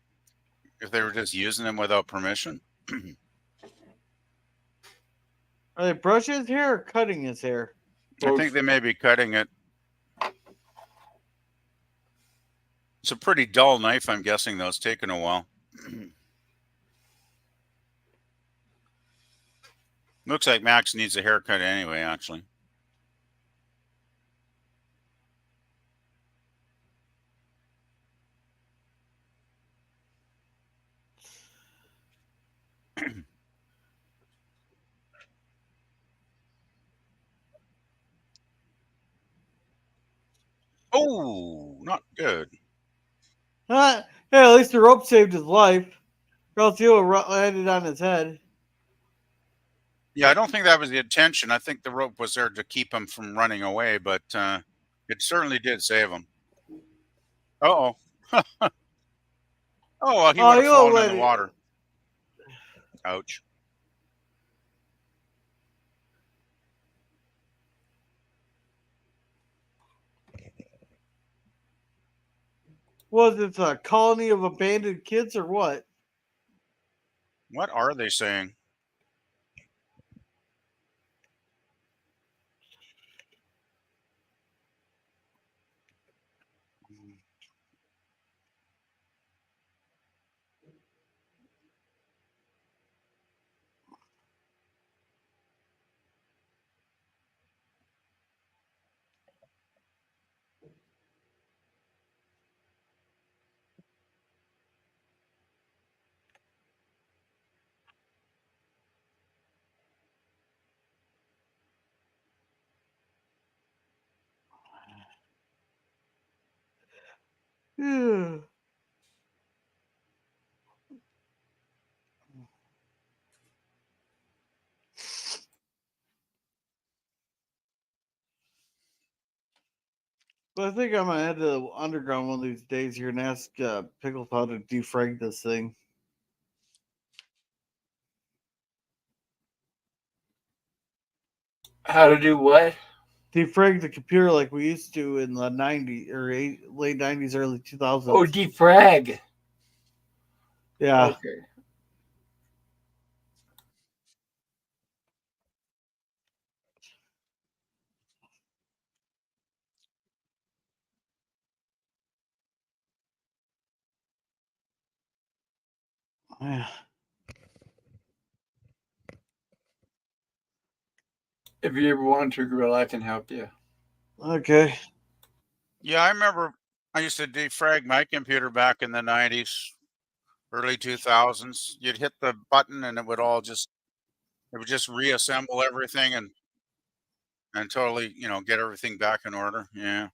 if they were just using him without permission? Are they brushing his hair or cutting his hair? I think they may be cutting it. It's a pretty dull knife, I'm guessing, though. It's taken a while. Looks like Max needs a haircut anyway, actually. Oh, not good. Yeah, at least the rope saved his life. Or else he would have landed on his head. Yeah, I don't think that was the intention. I think the rope was there to keep him from running away, but it certainly did save him. Uh-oh. Oh, well, he would have fallen in the water. Ouch. Was it a colony of abandoned kids or what? What are they saying? Yeah. But I think I'm gonna head to the underground one of these days here and ask Pickle how to defrag this thing. How to do what? Defrag the computer like we used to in the '90s or late '90s, early 2000s. Oh, defrag. Yeah. Okay. Yeah. If you ever want to, Gorilla, I can help you. Okay. Yeah, I remember I used to defrag my computer back in the 90s, early 2000s. You'd hit the button and it would just reassemble everything and totally, get everything back in order. Yeah.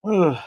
Ugh.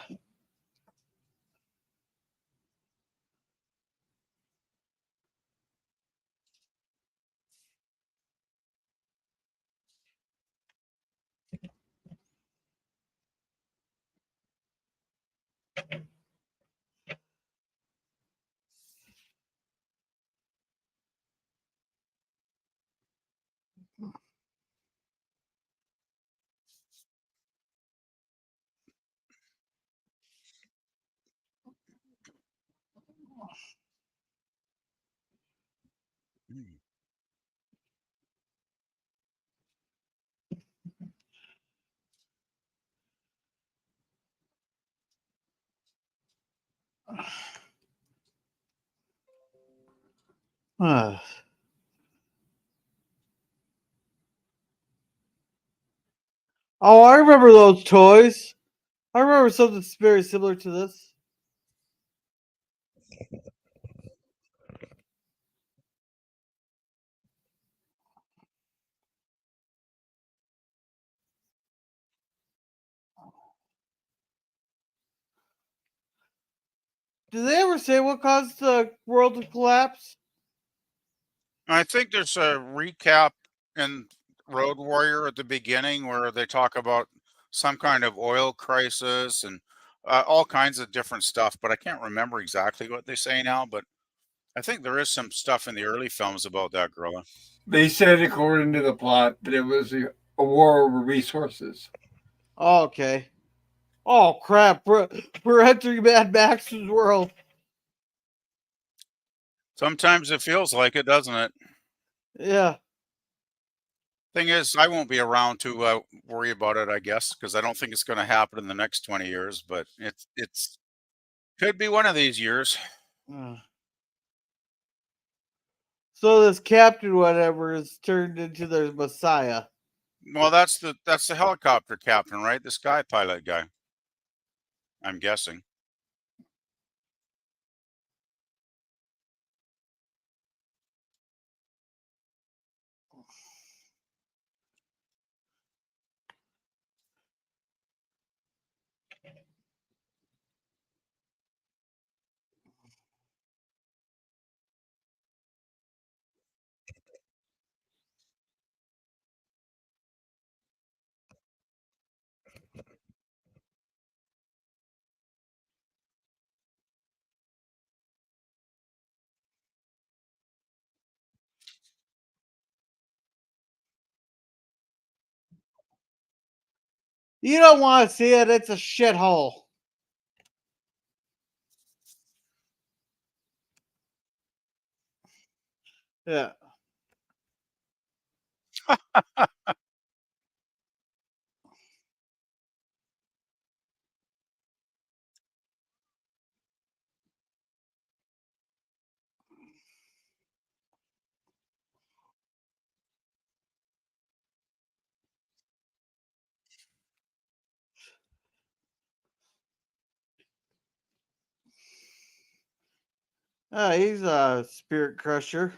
Mm. Ugh. Oh, I remember those toys. I remember something very similar to this. Did they ever say what caused the world to collapse? I think there's a recap in Road Warrior at the beginning where they talk about some kind of oil crisis and all kinds of different stuff, but I can't remember exactly what they say now. But I think there is some stuff in the early films about that, Gorilla. They said, according to the plot, that it was a war over resources. Oh, okay. Oh crap! We're entering Mad Max's world. Sometimes it feels like it, doesn't it? Yeah. Thing is, I won't be around to worry about it, I guess, because I don't think it's going to happen in the next 20 years. But it's could be one of these years. So this captain, whatever, is turned into the Messiah. Well, that's the helicopter captain, right? The sky pilot guy. I'm guessing. You don't want to see it. It's a shithole. Yeah. He's a spirit crusher.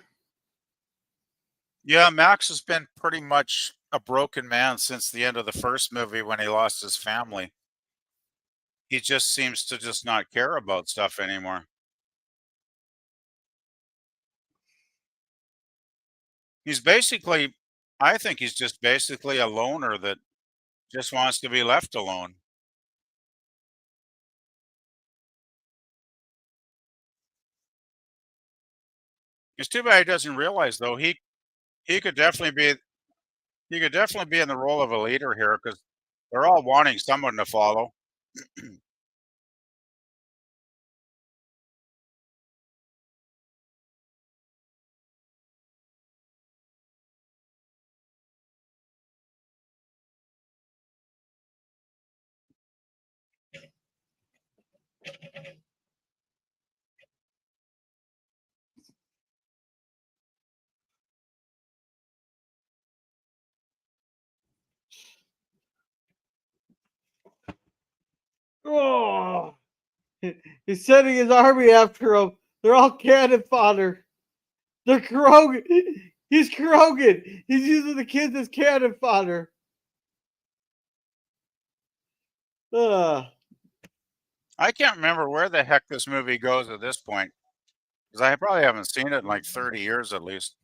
Yeah, Max has been pretty much a broken man since the end of the first movie when he lost his family. He just seems to just not care about stuff anymore. He's basically, I think he's just basically a loner that just wants to be left alone. It's too bad he doesn't realize though. He could definitely be in the role of a leader here because they're all wanting someone to follow. Oh, he's sending his army after him. They're all cannon fodder. They're Krogan. He's Krogan. He's using the kids as cannon fodder. I can't remember where the heck this movie goes at this point because I probably haven't seen it in like 30 years at least.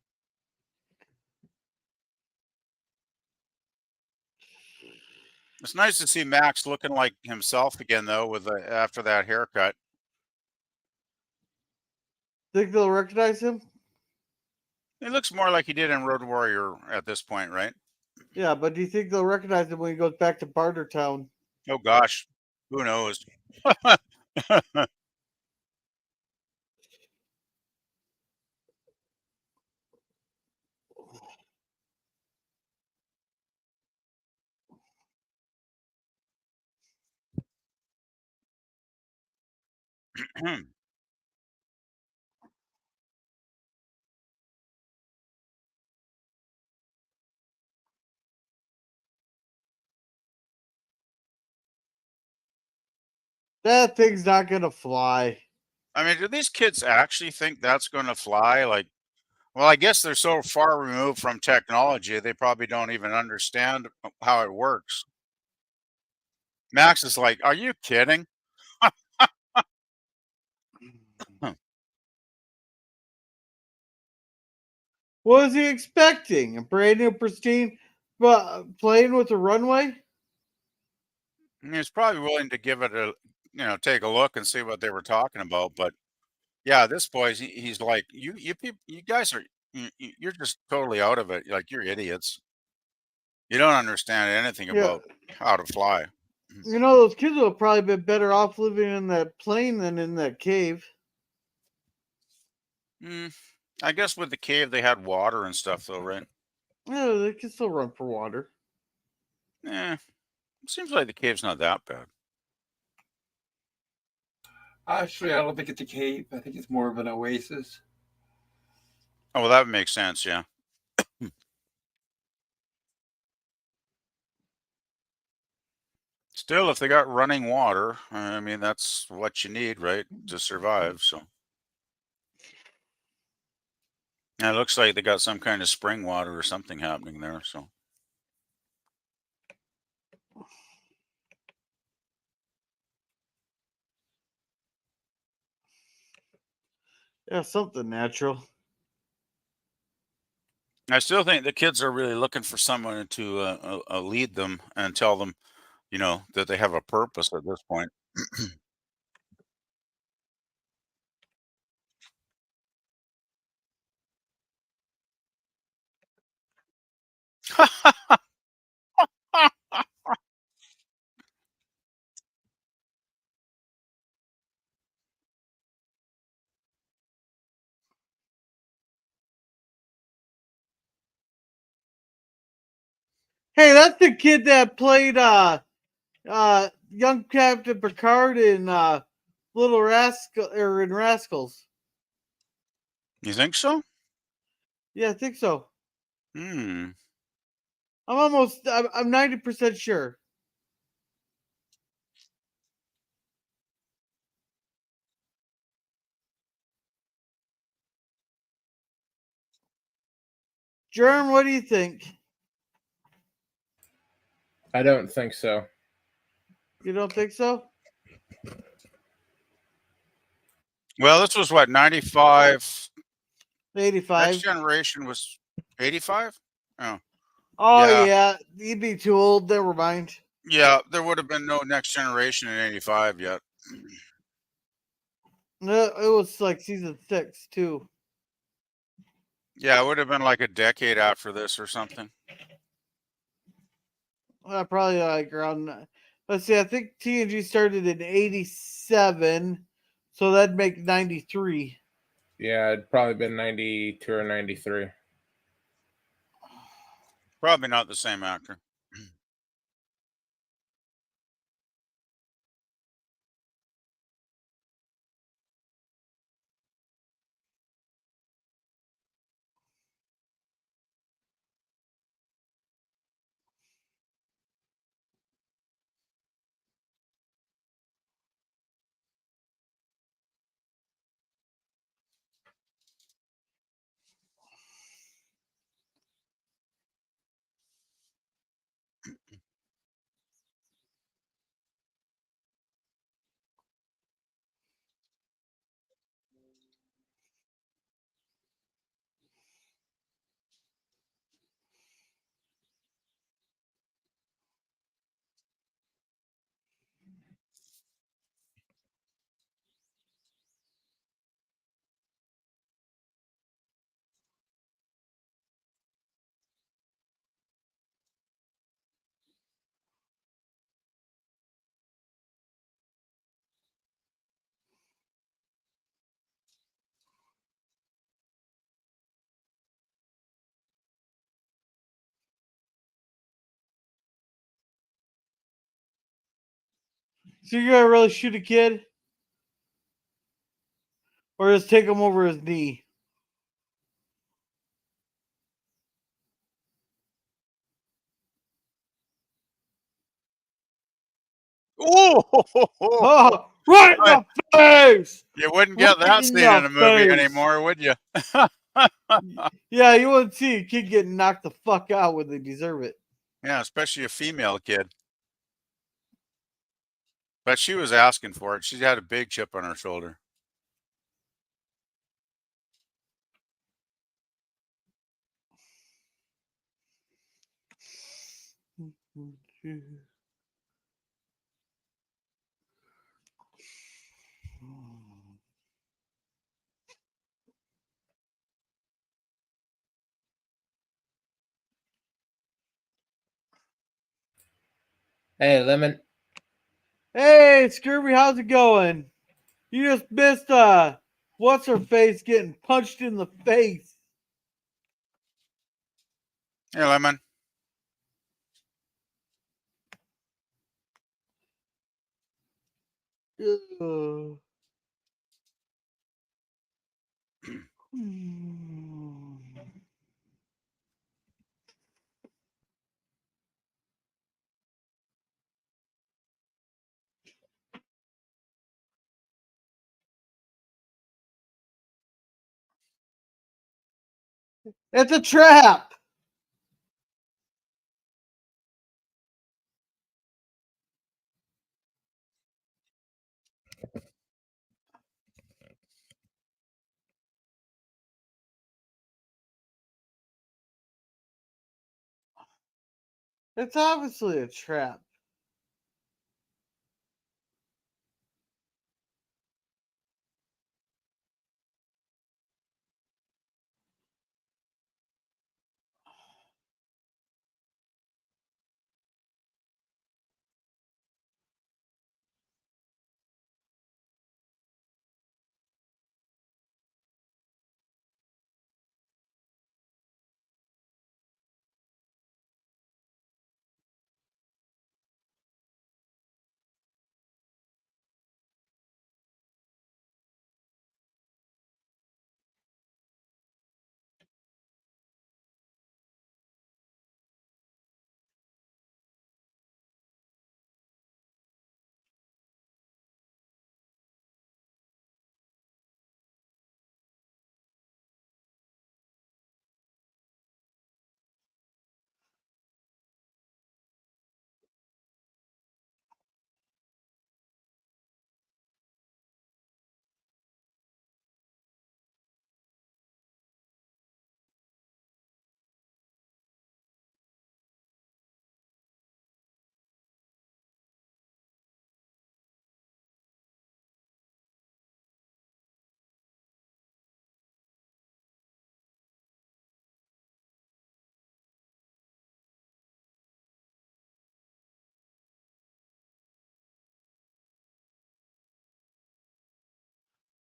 It's nice to see Max looking like himself again, though, with after that haircut. Think they'll recognize him? He looks more like he did in Road Warrior at this point, right? Yeah, but do you think they'll recognize him when he goes back to Bartertown? Oh gosh, who knows? That thing's not gonna fly. I mean, do these kids actually think that's going to fly? Like, well, I guess they're so far removed from technology, they probably don't even understand how it works. Max is like, "Are you kidding?" What was he expecting? A brand new pristine plane with a runway? He was probably willing to give it take a look and see what they were talking about. But yeah, this boy's he's like, you guys are you're just totally out of it. Like you're idiots. You don't understand anything about how to fly. You know, those kids would have probably been better off living in that plane than in that cave. I guess with the cave they had water and stuff, though, right? Yeah, they can still run for water. Yeah, seems like the cave's not that bad. Actually, I don't think it's a cave. I think it's more of an oasis. Oh, well, that makes sense, yeah. Still, if they got running water, I mean, that's what you need, right, to survive, so. And it looks like they got some kind of spring water or something happening there, so. Yeah, something natural. I still think the kids are really looking for someone to lead them and tell them, that they have a purpose at this point. Hey, that's the kid that played young Captain Picard in Little Rascal or in Rascals. You think so? Yeah, I think so. Hmm. I'm 90% sure. Germ, what do you think? I don't think so. You don't think so? Well, this was what, 95? 85. Next Generation was 85? Oh, Oh yeah. yeah, you'd be too old. Never mind. Yeah, there would have been no Next Generation in 85 yet. No, it was like season 6 too. Yeah, it would have been like a decade after this or something. Probably like around. Let's see. I think TNG started in 87, so that'd make 93. Yeah, it'd probably been 92 or 93. Probably not the same actor. So you're gonna really shoot a kid, or just take him over his knee? Oh, right in the face! You wouldn't Right get that in scene in the a movie face! anymore, would you? Yeah, you wouldn't see a kid getting knocked the fuck out when they deserve it. Yeah, especially a female kid. But she was asking for it. She had a big chip on her shoulder. Hey, Lemon. Hey, Scurvy, how's it going? You just missed what's her face getting punched in the face. Hey, Lemon. Ugh. It's a trap. It's obviously a trap.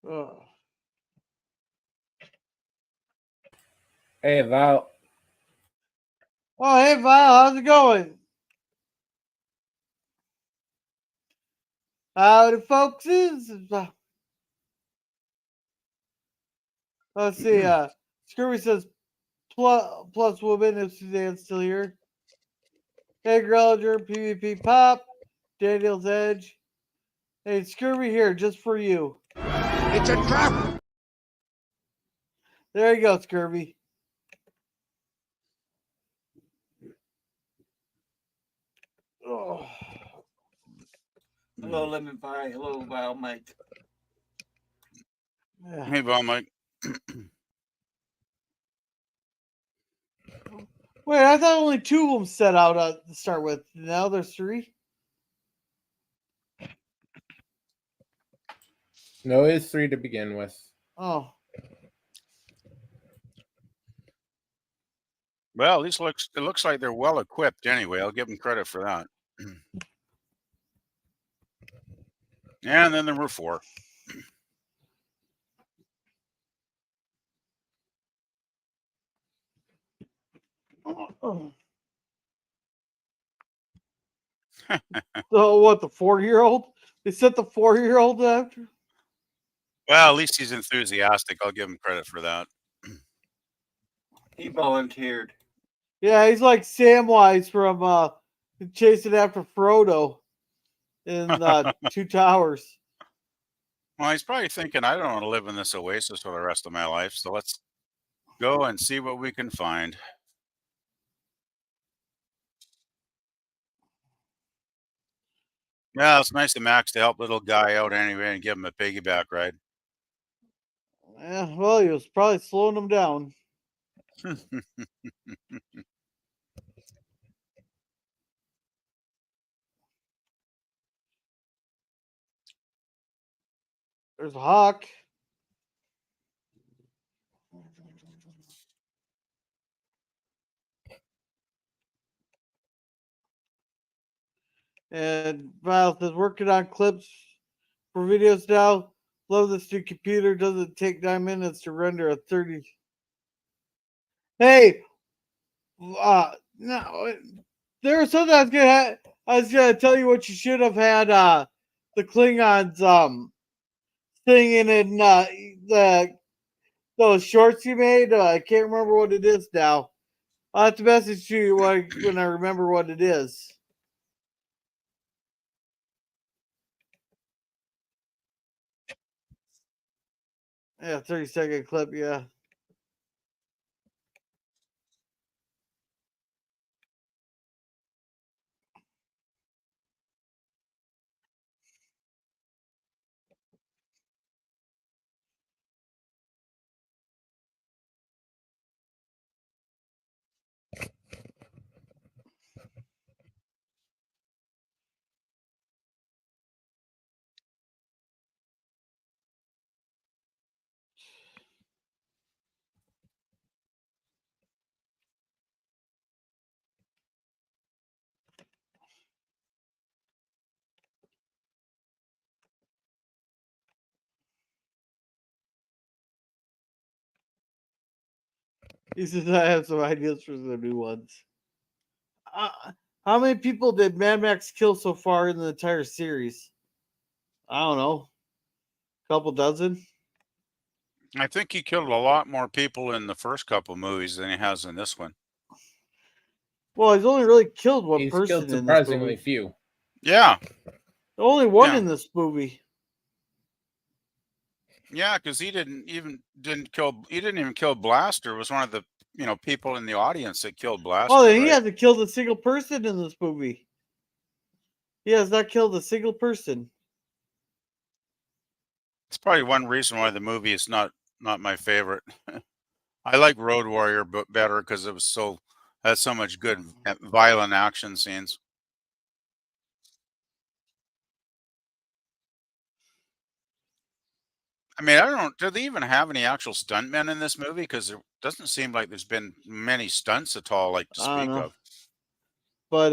Ugh. Hey, Val. Oh, hey, Val, how's it going? Howdy, folks. Let's see. Scurvy says plus woman if Suzanne's still here. Hey, Grellinger, PvP Pop, Daniel's Edge. Hey, Scurvy here just for you. It's a trap! There you go, Scurvy. Oh. Hello, Lemon Pie. Hello, Val Mike. Yeah. Hey, Val Mike. Wait, I thought only 2 of them set out to start with. Now there's 3? No, it's 3 to begin with. Oh. Well, at least it looks like they're well equipped anyway. I'll give them credit for that. And then there were 4. So what, the 4-year-old? They set the 4-year-old after? Well, at least he's enthusiastic. I'll give him credit for that. He volunteered. Yeah, he's like Samwise from chasing after Frodo in 2 Towers. Well, he's probably thinking, I don't want to live in this oasis for the rest of my life, so let's go and see what we can find. Yeah, it's nice of Max to help little guy out anyway and give him a piggyback ride. Yeah, well, he was probably slowing him down. There's a hawk. And Val says, working on clips for videos now. Love this new computer. Doesn't take 9 minutes to render a 30. Hey, no, there was something I was gonna tell you what you should have had. The Klingons singing in those shorts you made. I can't remember what it is now. I'll have to message you when I remember what it is. Yeah, 30-second clip. Yeah. He says I have some ideas for the new ones. How many people did Mad Max kill so far in the entire series? I don't know. A couple dozen? I think he killed a lot more people in the first couple movies than he has in this one. Well, he's only really killed one He's person killed in this surprisingly movie. few. Yeah. Only one Yeah. in this movie. Yeah, because he didn't even kill Blaster. It was one of the people in the audience that killed Blaster. Oh, he right? hasn't killed a single person in this movie. He has not killed a single person. It's probably one reason why the movie is not my favorite. I like Road Warrior better because it was had so much good violent action scenes. I mean, I don't know. Do they even have any actual stuntmen in this movie? Because it doesn't seem like there's been many stunts at all, like to I don't speak know. of. But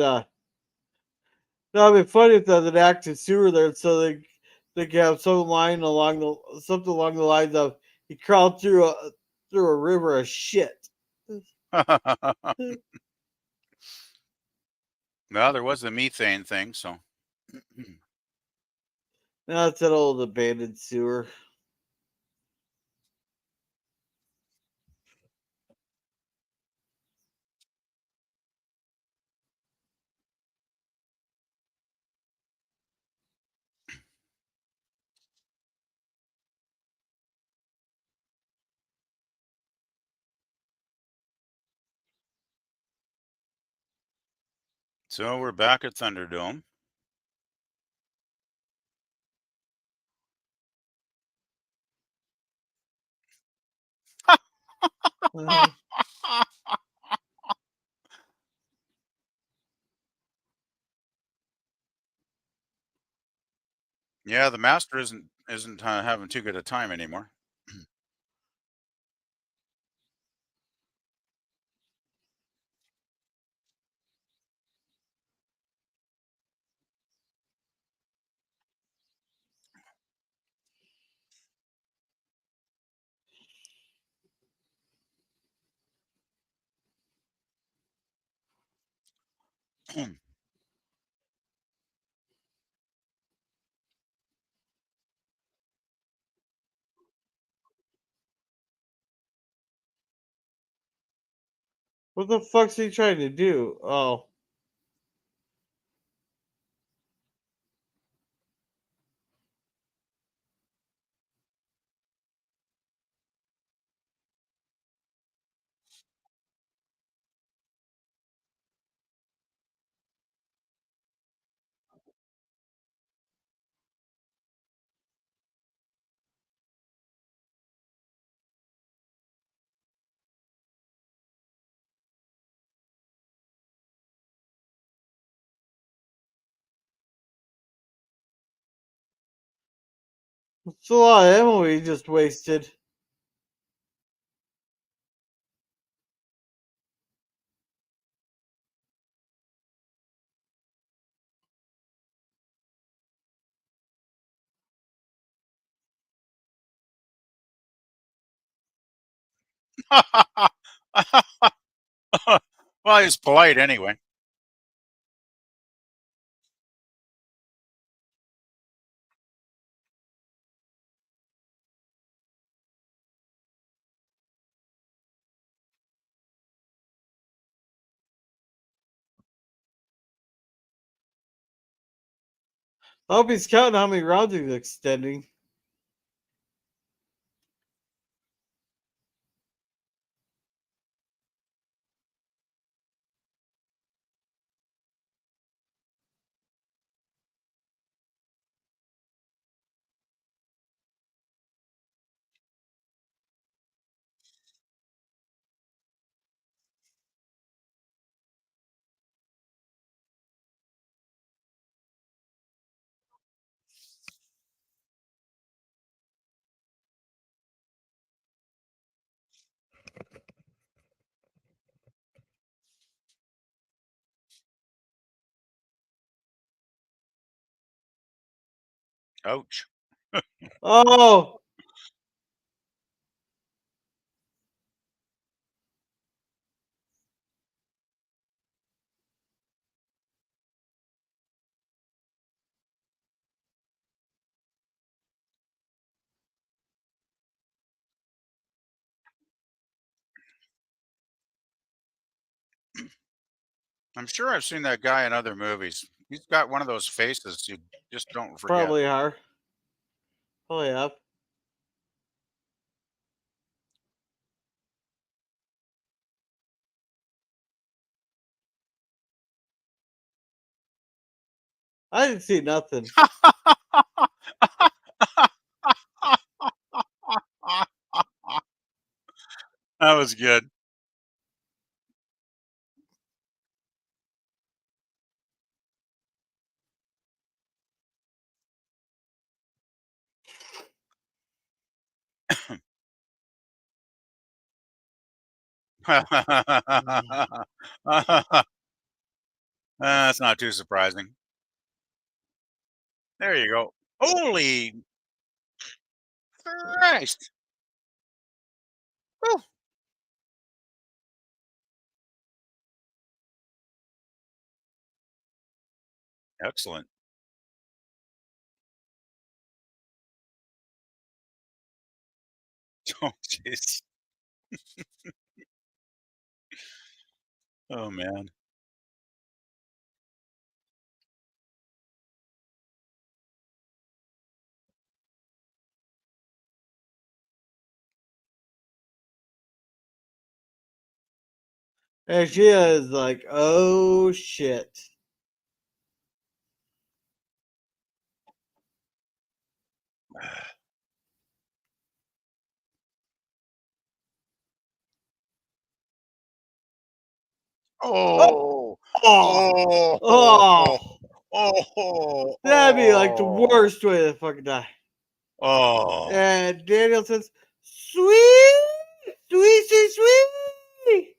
that would be funny if there's an active sewer there, so they can have something along the lines of he crawled through a river of shit. Well, there was the methane thing, so. That's an old abandoned sewer. So we're back at Thunderdome. Yeah, the master isn't having too good a time anymore. What the fuck's he trying to do? Oh. It's a lot of ammo he just wasted. Well, he's polite anyway. I hope he's counting how many rounds he's extending. Ouch. Oh! I'm sure I've seen that guy in other movies. He's got one of those faces you just don't forget. Probably are. Probably have. I didn't see nothing. That was good. That's not too surprising. There you go. Holy Christ. Whew. Excellent. Oh, jeez. Oh, man. And she is like, oh shit. Oh. Oh. Oh. Oh. Oh. That'd be like the worst way to fucking die. Oh. And Daniel says, sweet, sweet, sweet, sweet.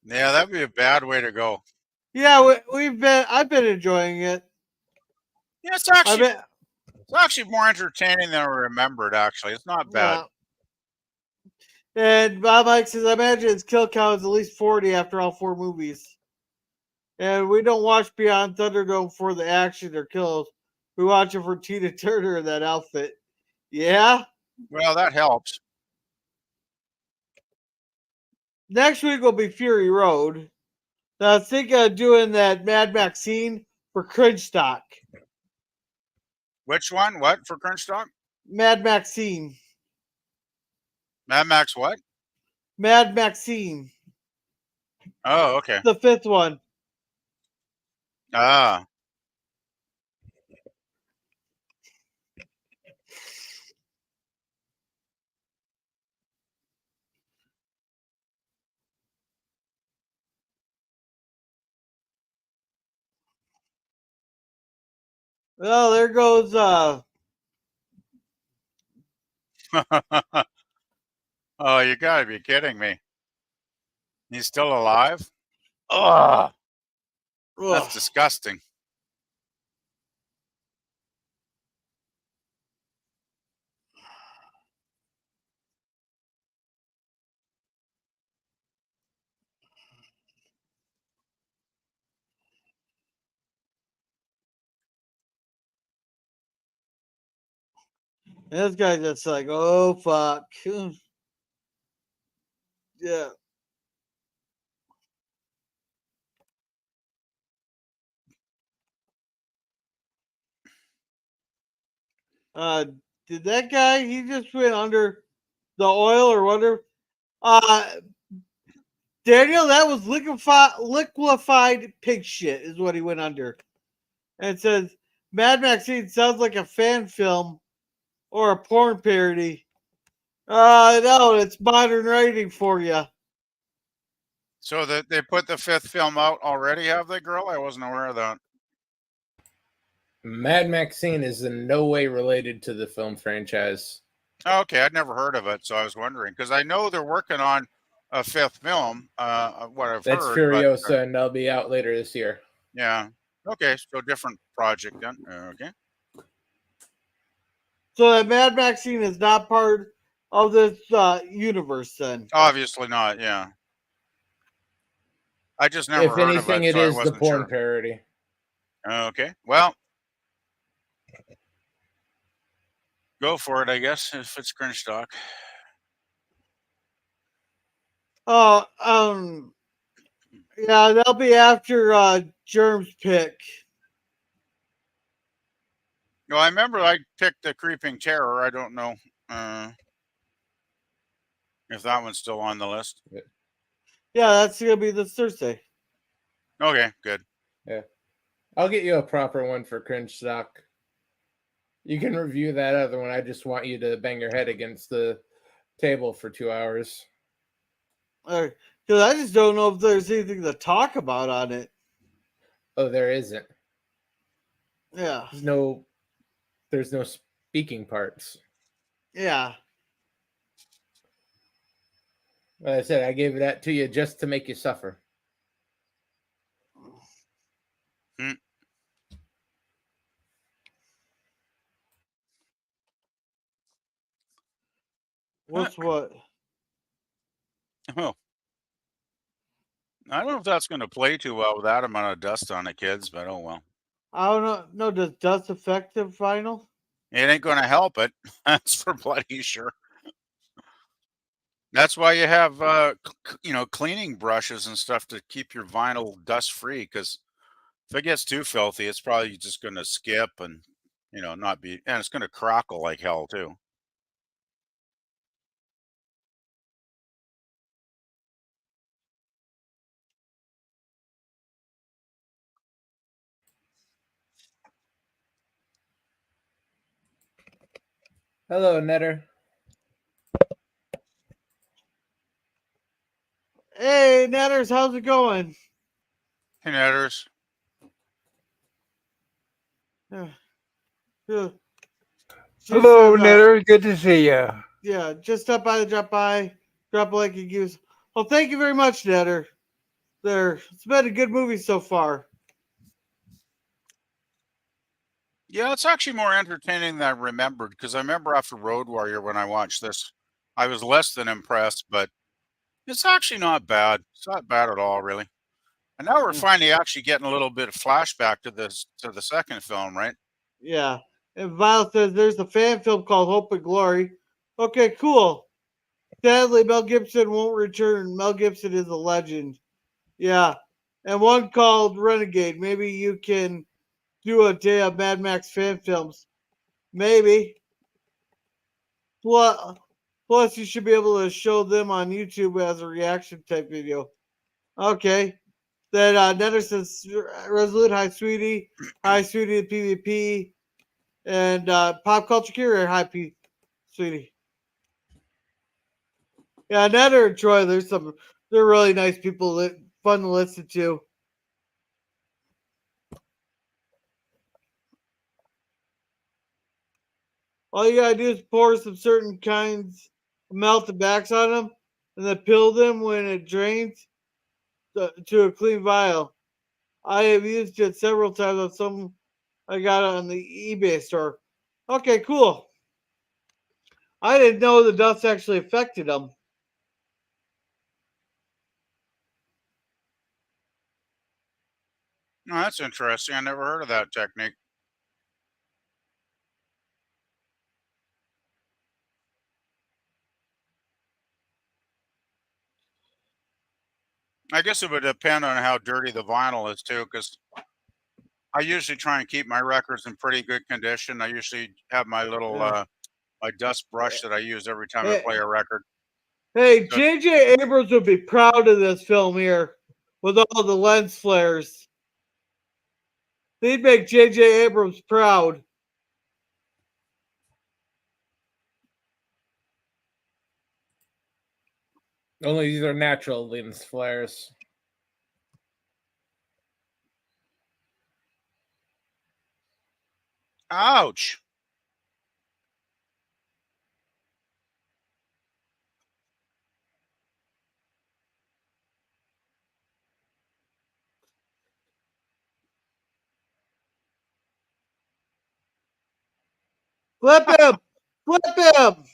Yeah, that'd be a bad way to go. Yeah, I've been enjoying it. Yeah, it's actually more entertaining than I remembered, actually. It's not bad. And Bob Mike says, I imagine his kill count is at least 40 after all 4 movies. And we don't watch Beyond Thunderdome for the action or kills. We watch it for Tina Turner in that outfit. Yeah? Well, that helps. Next week will be Fury Road. Now, I was thinking of doing that Mad Max scene for Cringe Stock. Which one? What for Crunch Stock? Mad Maxine. Mad Max what? Mad Maxine. Oh, okay. The 5th one. Ah. Well, there goes Oh, you gotta be kidding me. He's still alive? Ugh. That's disgusting. this guy just like, oh fuck. Yeah. Did that guy, he just went under the oil or whatever? Daniel, that was liquefied pig shit is what he went under. And it says, Mad Maxine sounds like a fan film or a porn parody. No, it's modern writing for you. So that they put the 5th film out already, have they, girl? I wasn't aware of that. Mad Maxine is in no way related to the film franchise. Okay, I'd never heard of it, so I was wondering because I know they're working on a 5th film. What I've That's heard, Furiosa, and they'll be out later this year. Yeah. Okay, so different project then. Okay. So that Mad Maxine is not part of this universe then? Obviously not. Yeah. I just never If heard anything, of it, it so is I the wasn't porn sure. parody. Okay. Well, go for it, I guess, if it's Cringe Stock. Yeah, they'll be after Germ's pick. No, I remember I picked the Creeping Terror. I don't know if that one's still on the list. Yeah, that's gonna be this Thursday. Okay, good. Yeah. I'll get you a proper one for Cringe Stock. You can review that other one. I just want you to bang your head against the table for 2 hours. Because I just don't know if there's anything to talk about on it. Oh, there isn't. Yeah. There's no speaking parts. Yeah. Like I said, I gave that to you just to make you suffer. What's what? Oh. I don't know if that's going to play too well with that amount of dust on the kids, but oh well. I don't know. No, does dust affect the vinyl? It ain't going to help it. That's for bloody sure. That's why you have, cleaning brushes and stuff to keep your vinyl dust free. Because if it gets too filthy, it's probably just going to skip and, not be, and it's going to crackle like hell too. Hello, Netter. Hey, Netters, how's it going? Hey, Netters. Yeah. Hello, Netter. Good to see you. Yeah, just stop by, drop a like and give us. Well, thank you very much, Netter. It's been a good movie so far. Yeah, it's actually more entertaining than I remembered, because I remember after Road Warrior when I watched this, I was less than impressed, but it's actually not bad. It's not bad at all, really. And now we're finally actually getting a little bit of flashback to the second film, right? Yeah. And Violet says there's a fan film called Hope and Glory. Okay, cool. Sadly, Mel Gibson won't return. Mel Gibson is a legend. Yeah. And one called Renegade. Maybe you can do a day of Mad Max fan films. Maybe. Plus, you should be able to show them on YouTube as a reaction type video. Okay. Then Netter says Resolute, hi sweetie, the PvP, and Pop Culture Cure, hi sweetie. Yeah, Netter and Troy, they're really nice people, fun to listen to. All you gotta do is pour some certain kinds of melted backs on them, and then peel them when it drains to a clean vial. I have used it several times on some I got it on the eBay store. Okay, cool. I didn't know the dust actually affected them. No, that's interesting. I never heard of that technique. I guess it would depend on how dirty the vinyl is too, because I usually try and keep my records in pretty good condition. I usually have my little my dust brush that I use every time I play a record. Hey, J.J. Abrams would be proud of this film here with all the lens flares. They'd make J.J. Abrams proud. Only these are natural lens flares. Ouch. Flip him! Flip him!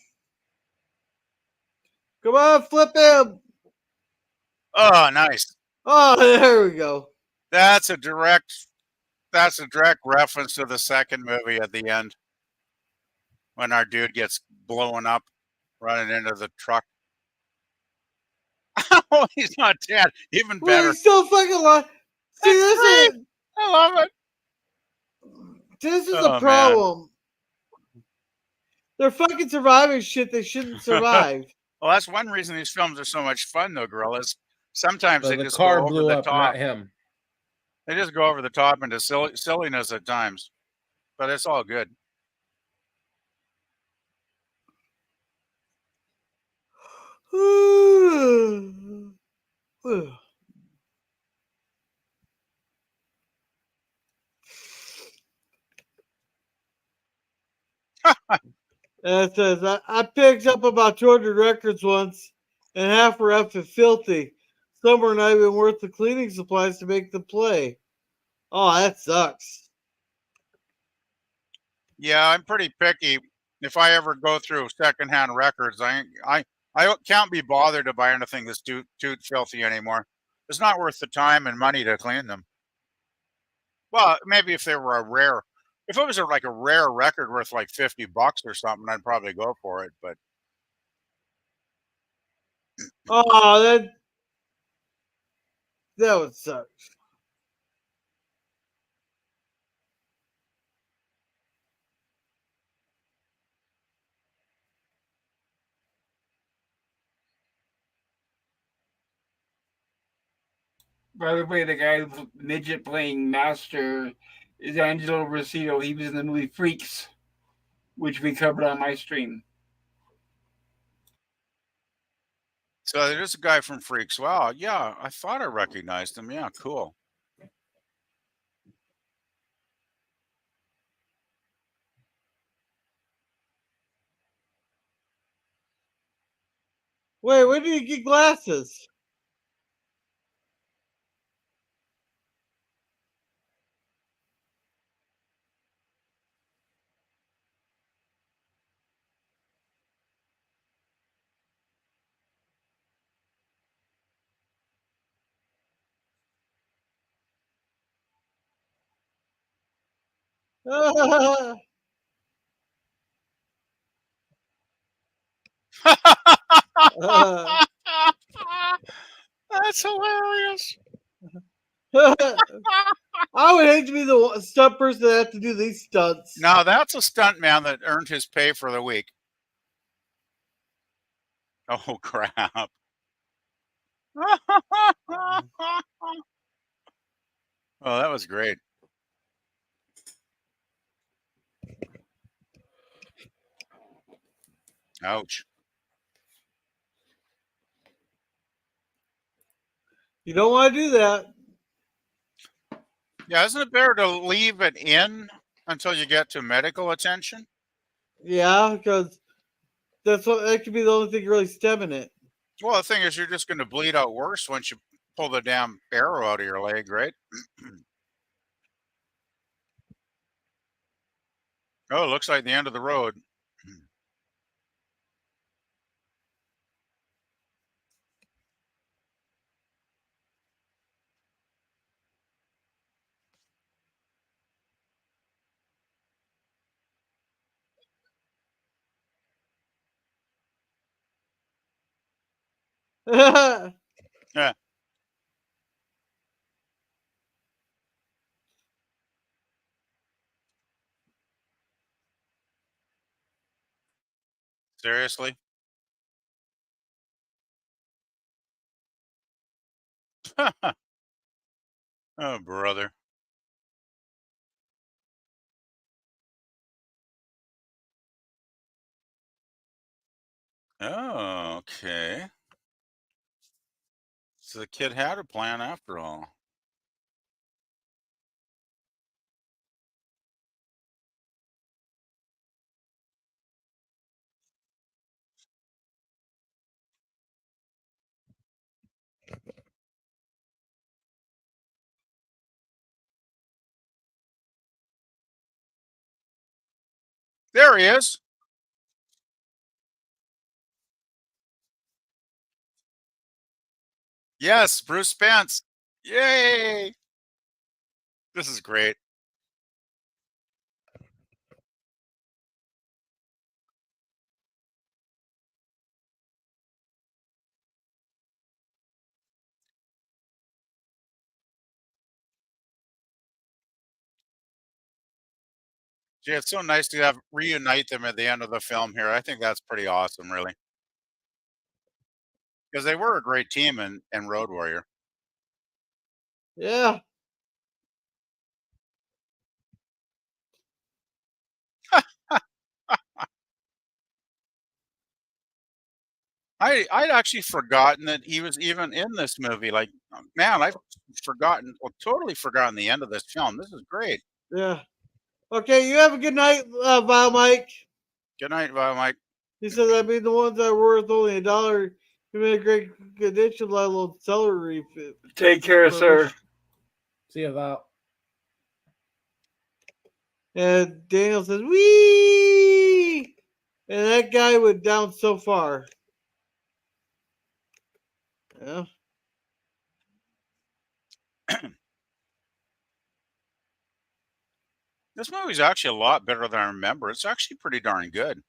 Come on, flip him! Oh, nice. Oh, there we go. That's a direct reference to the second movie at the end when our dude gets blown up running into the truck. Oh, he's not dead. Even Well, better. he's still fucking alive. See, That's this is I love it. the Oh, man. problem. They're fucking surviving shit they shouldn't survive. Well, that's one reason these films are so much fun, though, Gorillas. Sometimes But they the just car go over blew the up, top. not him. They just go over the top into silliness at times, but it's all good. And it says, I picked up about 200 records once, and half were up and filthy. Some were not even worth the cleaning supplies to make them play. Oh, that sucks. Yeah, I'm pretty picky. If I ever go through secondhand records, I can't be bothered to buy anything that's too filthy anymore. It's not worth the time and money to clean them. Well, maybe if they were if it was like a rare record worth like $50 or something, I'd probably go for it. But Oh, that would suck. By the way, the guy midget playing Master is Angelo Rossito. He was in the movie Freaks, which we covered on my stream. so there's a guy from Freaks. Wow, yeah, I thought I recognized him. Yeah, cool. Wait, where did you get glasses? That's hilarious. I would hate to be the stunt person that have to do these stunts. Now that's a stunt man that earned his pay for the week. Oh crap. Oh, that was great. Ouch. You don't want to do that. Yeah, isn't it better to leave it in until you get to medical attention? Yeah, because that could be the only thing really stemming it. Well, the thing is, you're just going to bleed out worse once you pull the damn arrow out of your leg, right? Oh, it looks like the end of the road. Yeah. Seriously? Oh, brother. Oh, okay. So the kid had a plan after all. There he is. Yes, Bruce Spence. Yay. This is great. Gee, it's so nice to reunite them at the end of the film here. I think that's pretty awesome, really, because they were a great team in Road Warrior. Yeah. I'd actually forgotten that he was even in this movie. Like, man, I've totally forgotten the end of this film. This is great. Yeah. Okay, you have a good night, Vile Mike. Good night, Mike. He says, I mean, the ones that are worth only $1, you made a great condition, let alone celery. Take care, sir. See you, Val. And Daniel says, wee! And that guy went down so far. Yeah. This movie's actually a lot better than I remember. It's actually pretty darn good.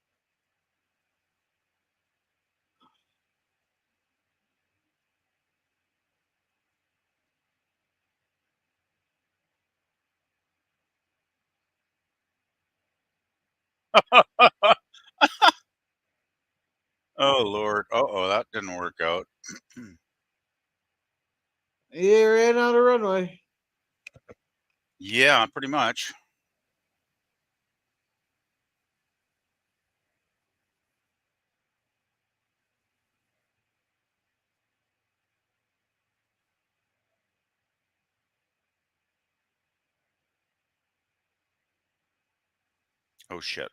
Oh Lord. Uh-oh, that didn't work out. He ran out of runway. Yeah, pretty much. Oh shit.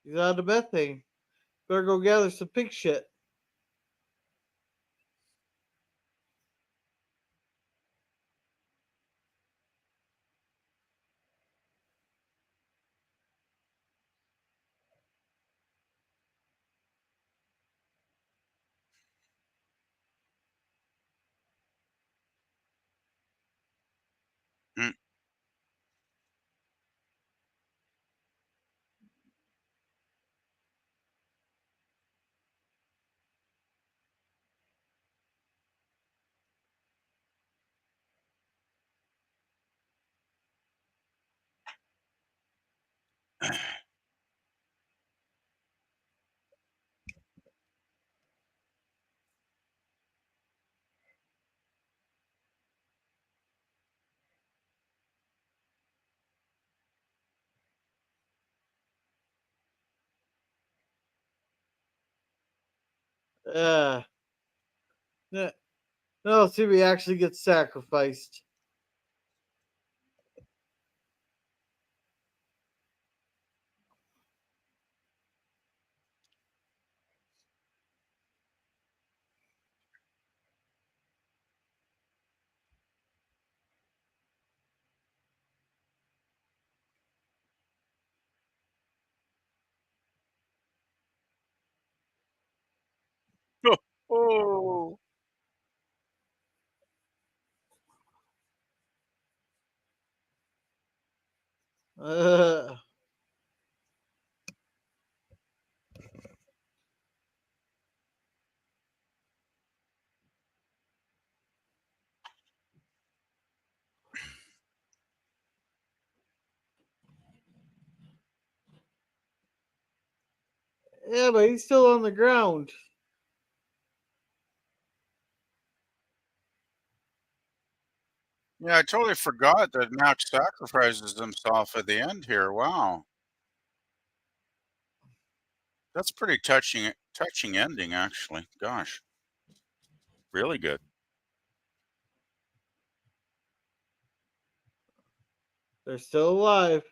He's out of methane. Better go gather some pig shit. Mm. No, see, we actually get sacrificed. Oh. Uh, yeah, but he's still on the ground. Yeah, I totally forgot that Max sacrifices himself at the end here. Wow. That's pretty touching ending actually. Gosh. Really good. They're still alive.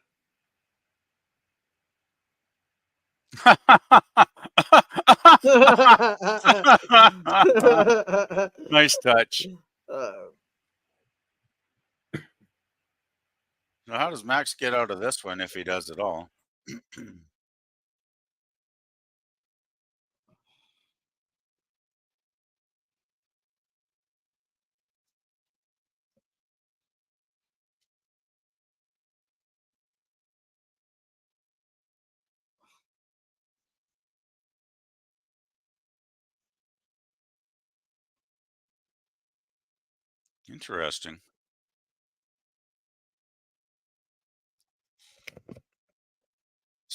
Nice touch. Uh, Now, how does Max get out of this one if he does at all? Interesting.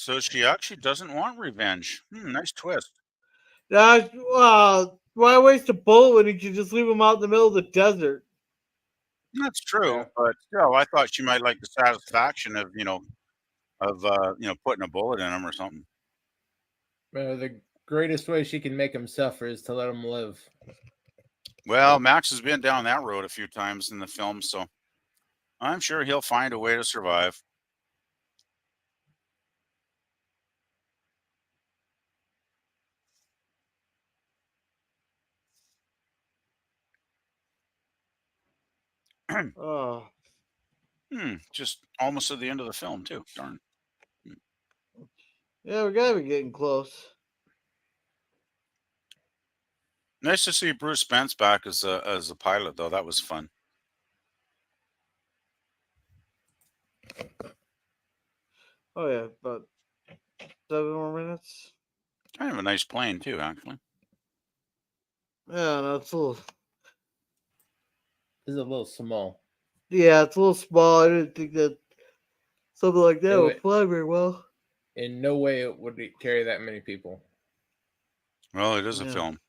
So she actually doesn't want revenge. Nice twist. Why waste a bullet when you can just leave him out in the middle of the desert? That's true, Yeah. but still, I thought she might like the satisfaction of putting a bullet in him or something. The greatest way she can make him suffer is to let him live. Well, Max has been down that road a few times in the film, so I'm sure he'll find a way to survive. Oh, Just almost at the end of the film, too. Darn. yeah, we gotta be getting close. Nice to see Bruce Spence back as a pilot, though. That was fun. Oh yeah, about 7 more minutes. Kind of a nice plane, too, actually. Yeah, no, it's a little. It's a little small. Yeah, it's a little small. I didn't think that something like that Do would it. fly very well. In no way would it carry that many people. Well, it is a Yeah. film.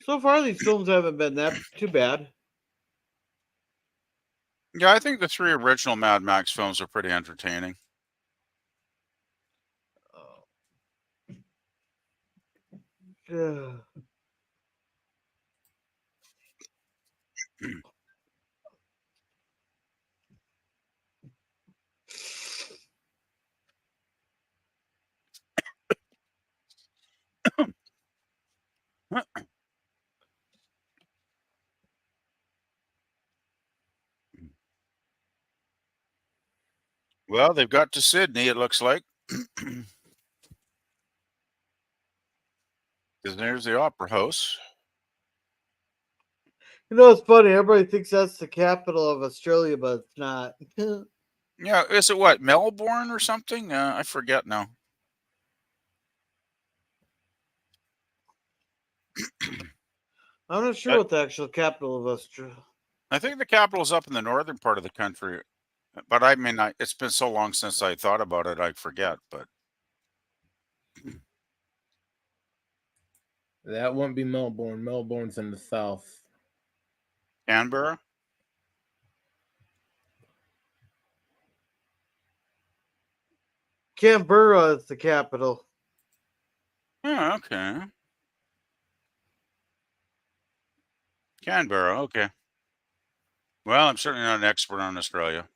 So far, these films haven't been that too bad. Yeah, I think the 3 original Mad Max films are pretty entertaining. Yeah. Well, they've got to Sydney, it looks like. Because there's the Opera House. You know, it's funny. Everybody thinks that's the capital of Australia, but it's not. Yeah, is it what, Melbourne or something? I forget now. I'm not sure what the actual capital of Australia. I think the capital's up in the northern part of the country. But I mean, it's been so long since I thought about it, I forget. But That won't be Melbourne. Melbourne's in the south. Canberra? Canberra is the capital. Oh, okay. Canberra, okay. Well, I'm certainly not an expert on Australia.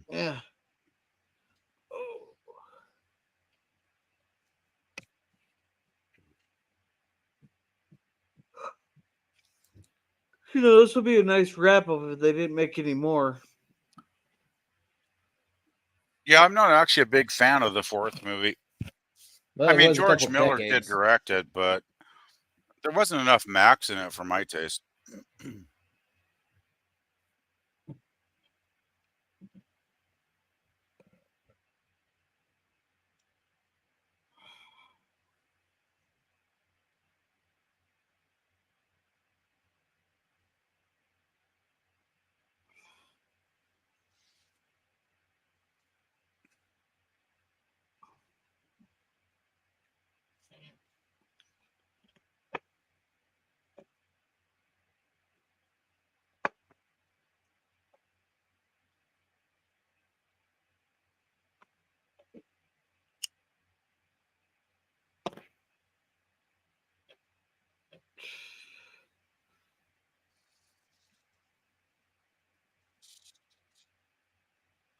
Yeah. You know, this would be a nice wrap up if they didn't make any more. Yeah, I'm not actually a big fan of the 4th movie. Well, I it mean, was a George couple Miller did decades. direct it, but there wasn't enough Max in it for my taste.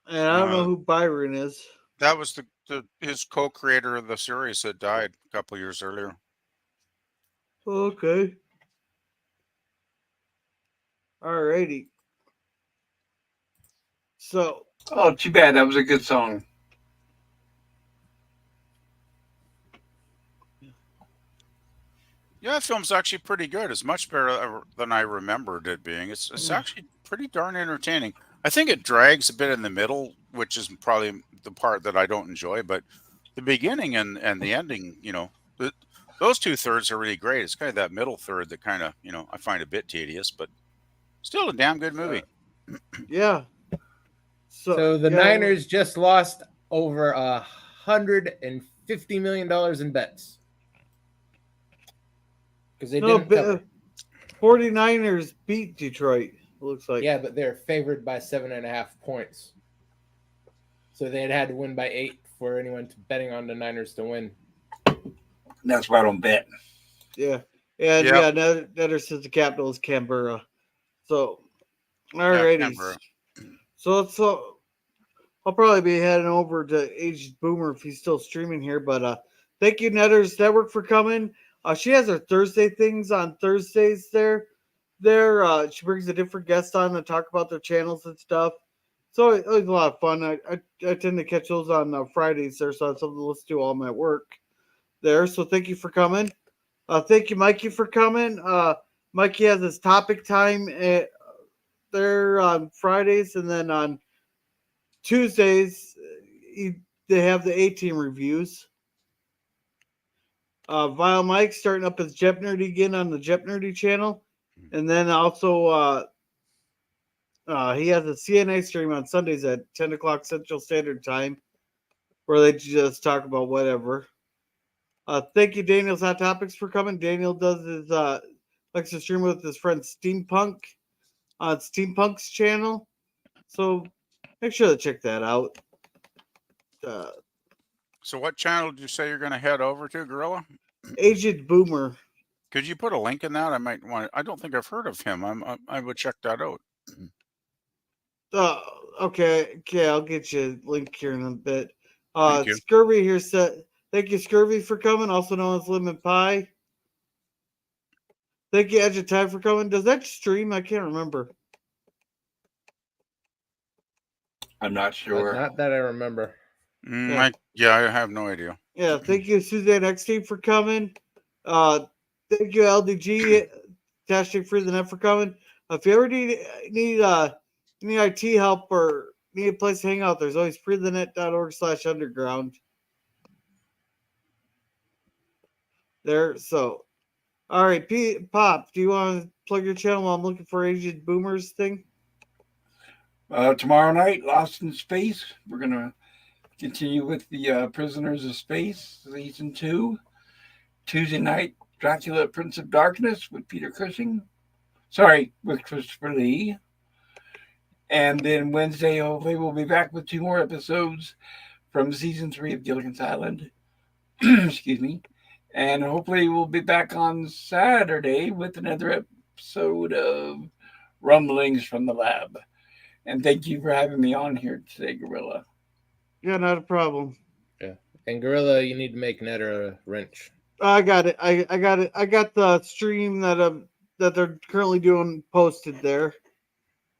And I don't know who Byron is. That was his co-creator of the series that died a couple years earlier. Okay. Alrighty. So. Oh, too bad. That was a good song. Yeah, that film's actually pretty good. It's much better than I remembered it being. It's actually pretty darn entertaining. I think it drags a bit in the middle, which is probably the part that I don't enjoy, but the beginning and the ending, those 2/3 are really great. It's kind of that middle third that kind of, I find a bit tedious, but still a damn good movie. Yeah. So the Niners just lost over $150 million in bets because they didn't cover. 49ers beat Detroit. Looks like. Yeah, but they're favored by 7.5 points. So they'd had to win by 8 for anyone betting on the Niners to win. That's why I don't bet. Yeah. And Netter says the capital is Canberra. So, alrighty. So I'll probably be heading over to Aged Boomer if he's still streaming here. But thank you, Netter's Network, for coming. She has her Thursday things on Thursdays there. She brings a different guest on to talk about their channels and stuff. So it was a lot of fun. I tend to catch those on Fridays there, so I have something to listen to while I'm at work there. So thank you for coming. Thank you, Mikey, for coming. Mikey has his topic time there on Fridays, and then on Tuesdays they have the A-Team reviews. Vile Mike starting up his Jep Nerdy again on the Jep Nerdy channel. And then also he has a CNA stream on Sundays at 10 o'clock Central Standard Time where they just talk about whatever. Thank you, Daniel's Hot Topics, for coming. Daniel does his likes to stream with his friend Steampunk on Steampunk's channel. So make sure to check that out. So what channel did you say you're going to head over to, Gorilla? Aged Boomer. Could you put a link in that? I might want. I don't think I've heard of him. I would check that out. Okay. I'll get you a link here in a bit. Thank you. Scurvy here said, "Thank you, Scurvy, for coming. Also known as Lemon Pie." Thank you, Edge of Time, for coming. Does that stream? I can't remember. I'm not sure. Not that I remember. I have no idea. Yeah, thank you, Suzanne XT, for coming. Thank you, LDG, Tastic Free the Net, for coming. If you ever need IT help or need a place to hang out, there's always freethenet.org/underground. There, so. All right, Pop, do you want to plug your channel while I'm looking for Aged Boomers thing? Tomorrow night, Lost in Space. We're going to continue with the Prisoners of Space, Season 2. Tuesday night, Dracula, Prince of Darkness with Peter Cushing. With Christopher Lee. And then Wednesday, hopefully, we'll be back with 2 more episodes from Season 3 of Gilligan's Island. Excuse me. And hopefully we'll be back on Saturday with another episode of Rumblings from the Lab. And thank you for having me on here today, Gorilla. Yeah, not a problem. Yeah. And Gorilla, you need to make Netter a wrench. I got it. I got it. I got the stream that they're currently doing posted there.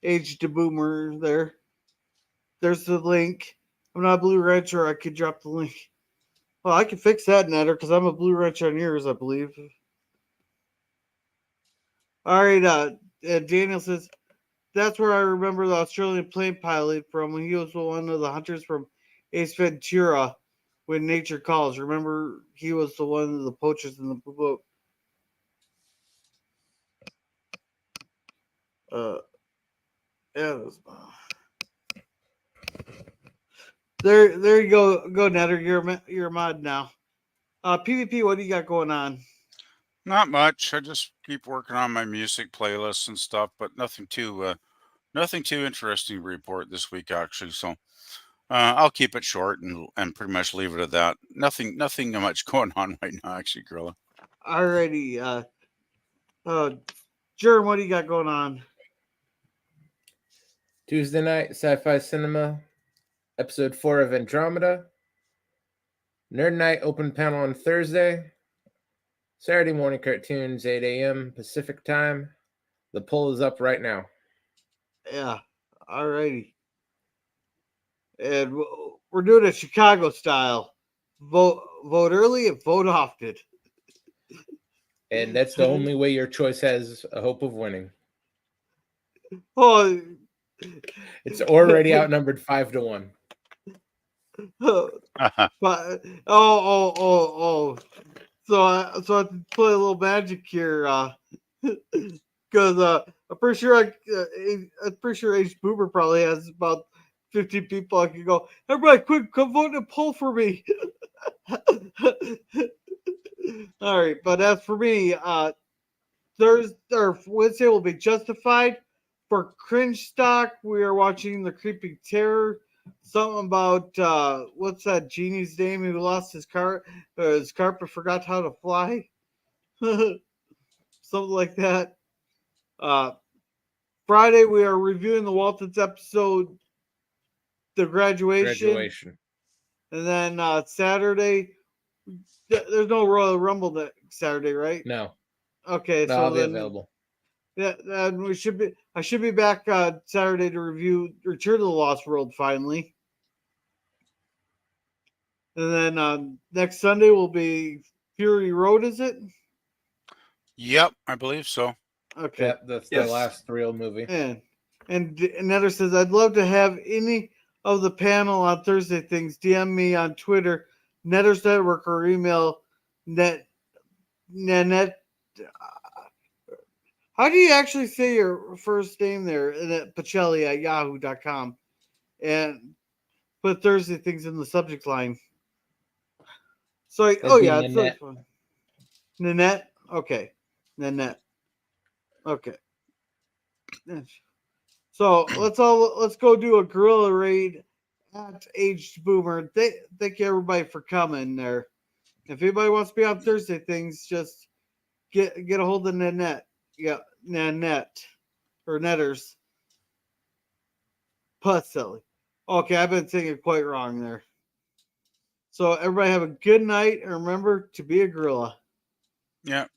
Aged Boomer there. There's the link. I'm not a Blue Wrencher. I could drop the link. Well, I can fix that, Netter, because I'm a Blue Wrench on yours, I believe. All right, Daniel says, that's where I remember the Australian plane pilot from when he was one of the hunters from Ace Ventura when Nature Calls. Remember, he was the one of the poachers in the boat. There you go, Netter. You're a mod now. PvP, what do you got going on? Not much. I just keep working on my music playlists and stuff, but nothing too interesting to report this week, actually. So I'll keep it short and pretty much leave it at that. Nothing much going on right now, actually, Gorilla. Alrighty. Jerm, what do you got going on? Tuesday night, Sci-Fi Cinema, Episode 4 of Andromeda. Nerd Night open panel on Thursday. Saturday morning cartoons, 8 a.m. Pacific time. The poll is up right now. Yeah. Alrighty. And we're doing it Chicago style. Vote early and vote often. And that's the only way your choice has a hope of winning. Oh, it's already outnumbered 5-1. But oh. So I have to play a little magic here, because I'm pretty sure H Boomer probably has about 50 people. I can go, everybody, quick, come vote and poll for me. All right, but as for me, Thursday or Wednesday will be Justified. For Cringe Stock, we are watching The Creeping Terror. Something about what's that genie's name who lost his carpet forgot how to fly. Something like that. Friday we are reviewing the Waltons episode, The Graduation. And then Saturday, there's no Royal Rumble next Saturday, right? No. Okay, no, so I'll be then available. Yeah, I should be back Saturday to review Return to the Lost World finally, and then next Sunday will be Fury Road. Is it? Yep, I believe so. Okay. Yep, that's the last real movie. And Netter says I'd love to have any of the panel on Thursday things. DM me on Twitter, Netters Network, or email net. How do you actually say your first name there? Pacelli at yahoo.com. And put Thursday things in the subject line. So, it's really fun. Nanette? Okay. Nanette. Okay. So, let's go do a guerrilla raid at Aged Boomer. Thank you, everybody, for coming there. If anybody wants to be on Thursday things, just get a hold of Nanette. Yeah, Nanette. Or Netters. Pacelli. Okay, I've been saying it quite wrong there. So everybody have a good night, and remember to be a gorilla. Yeah.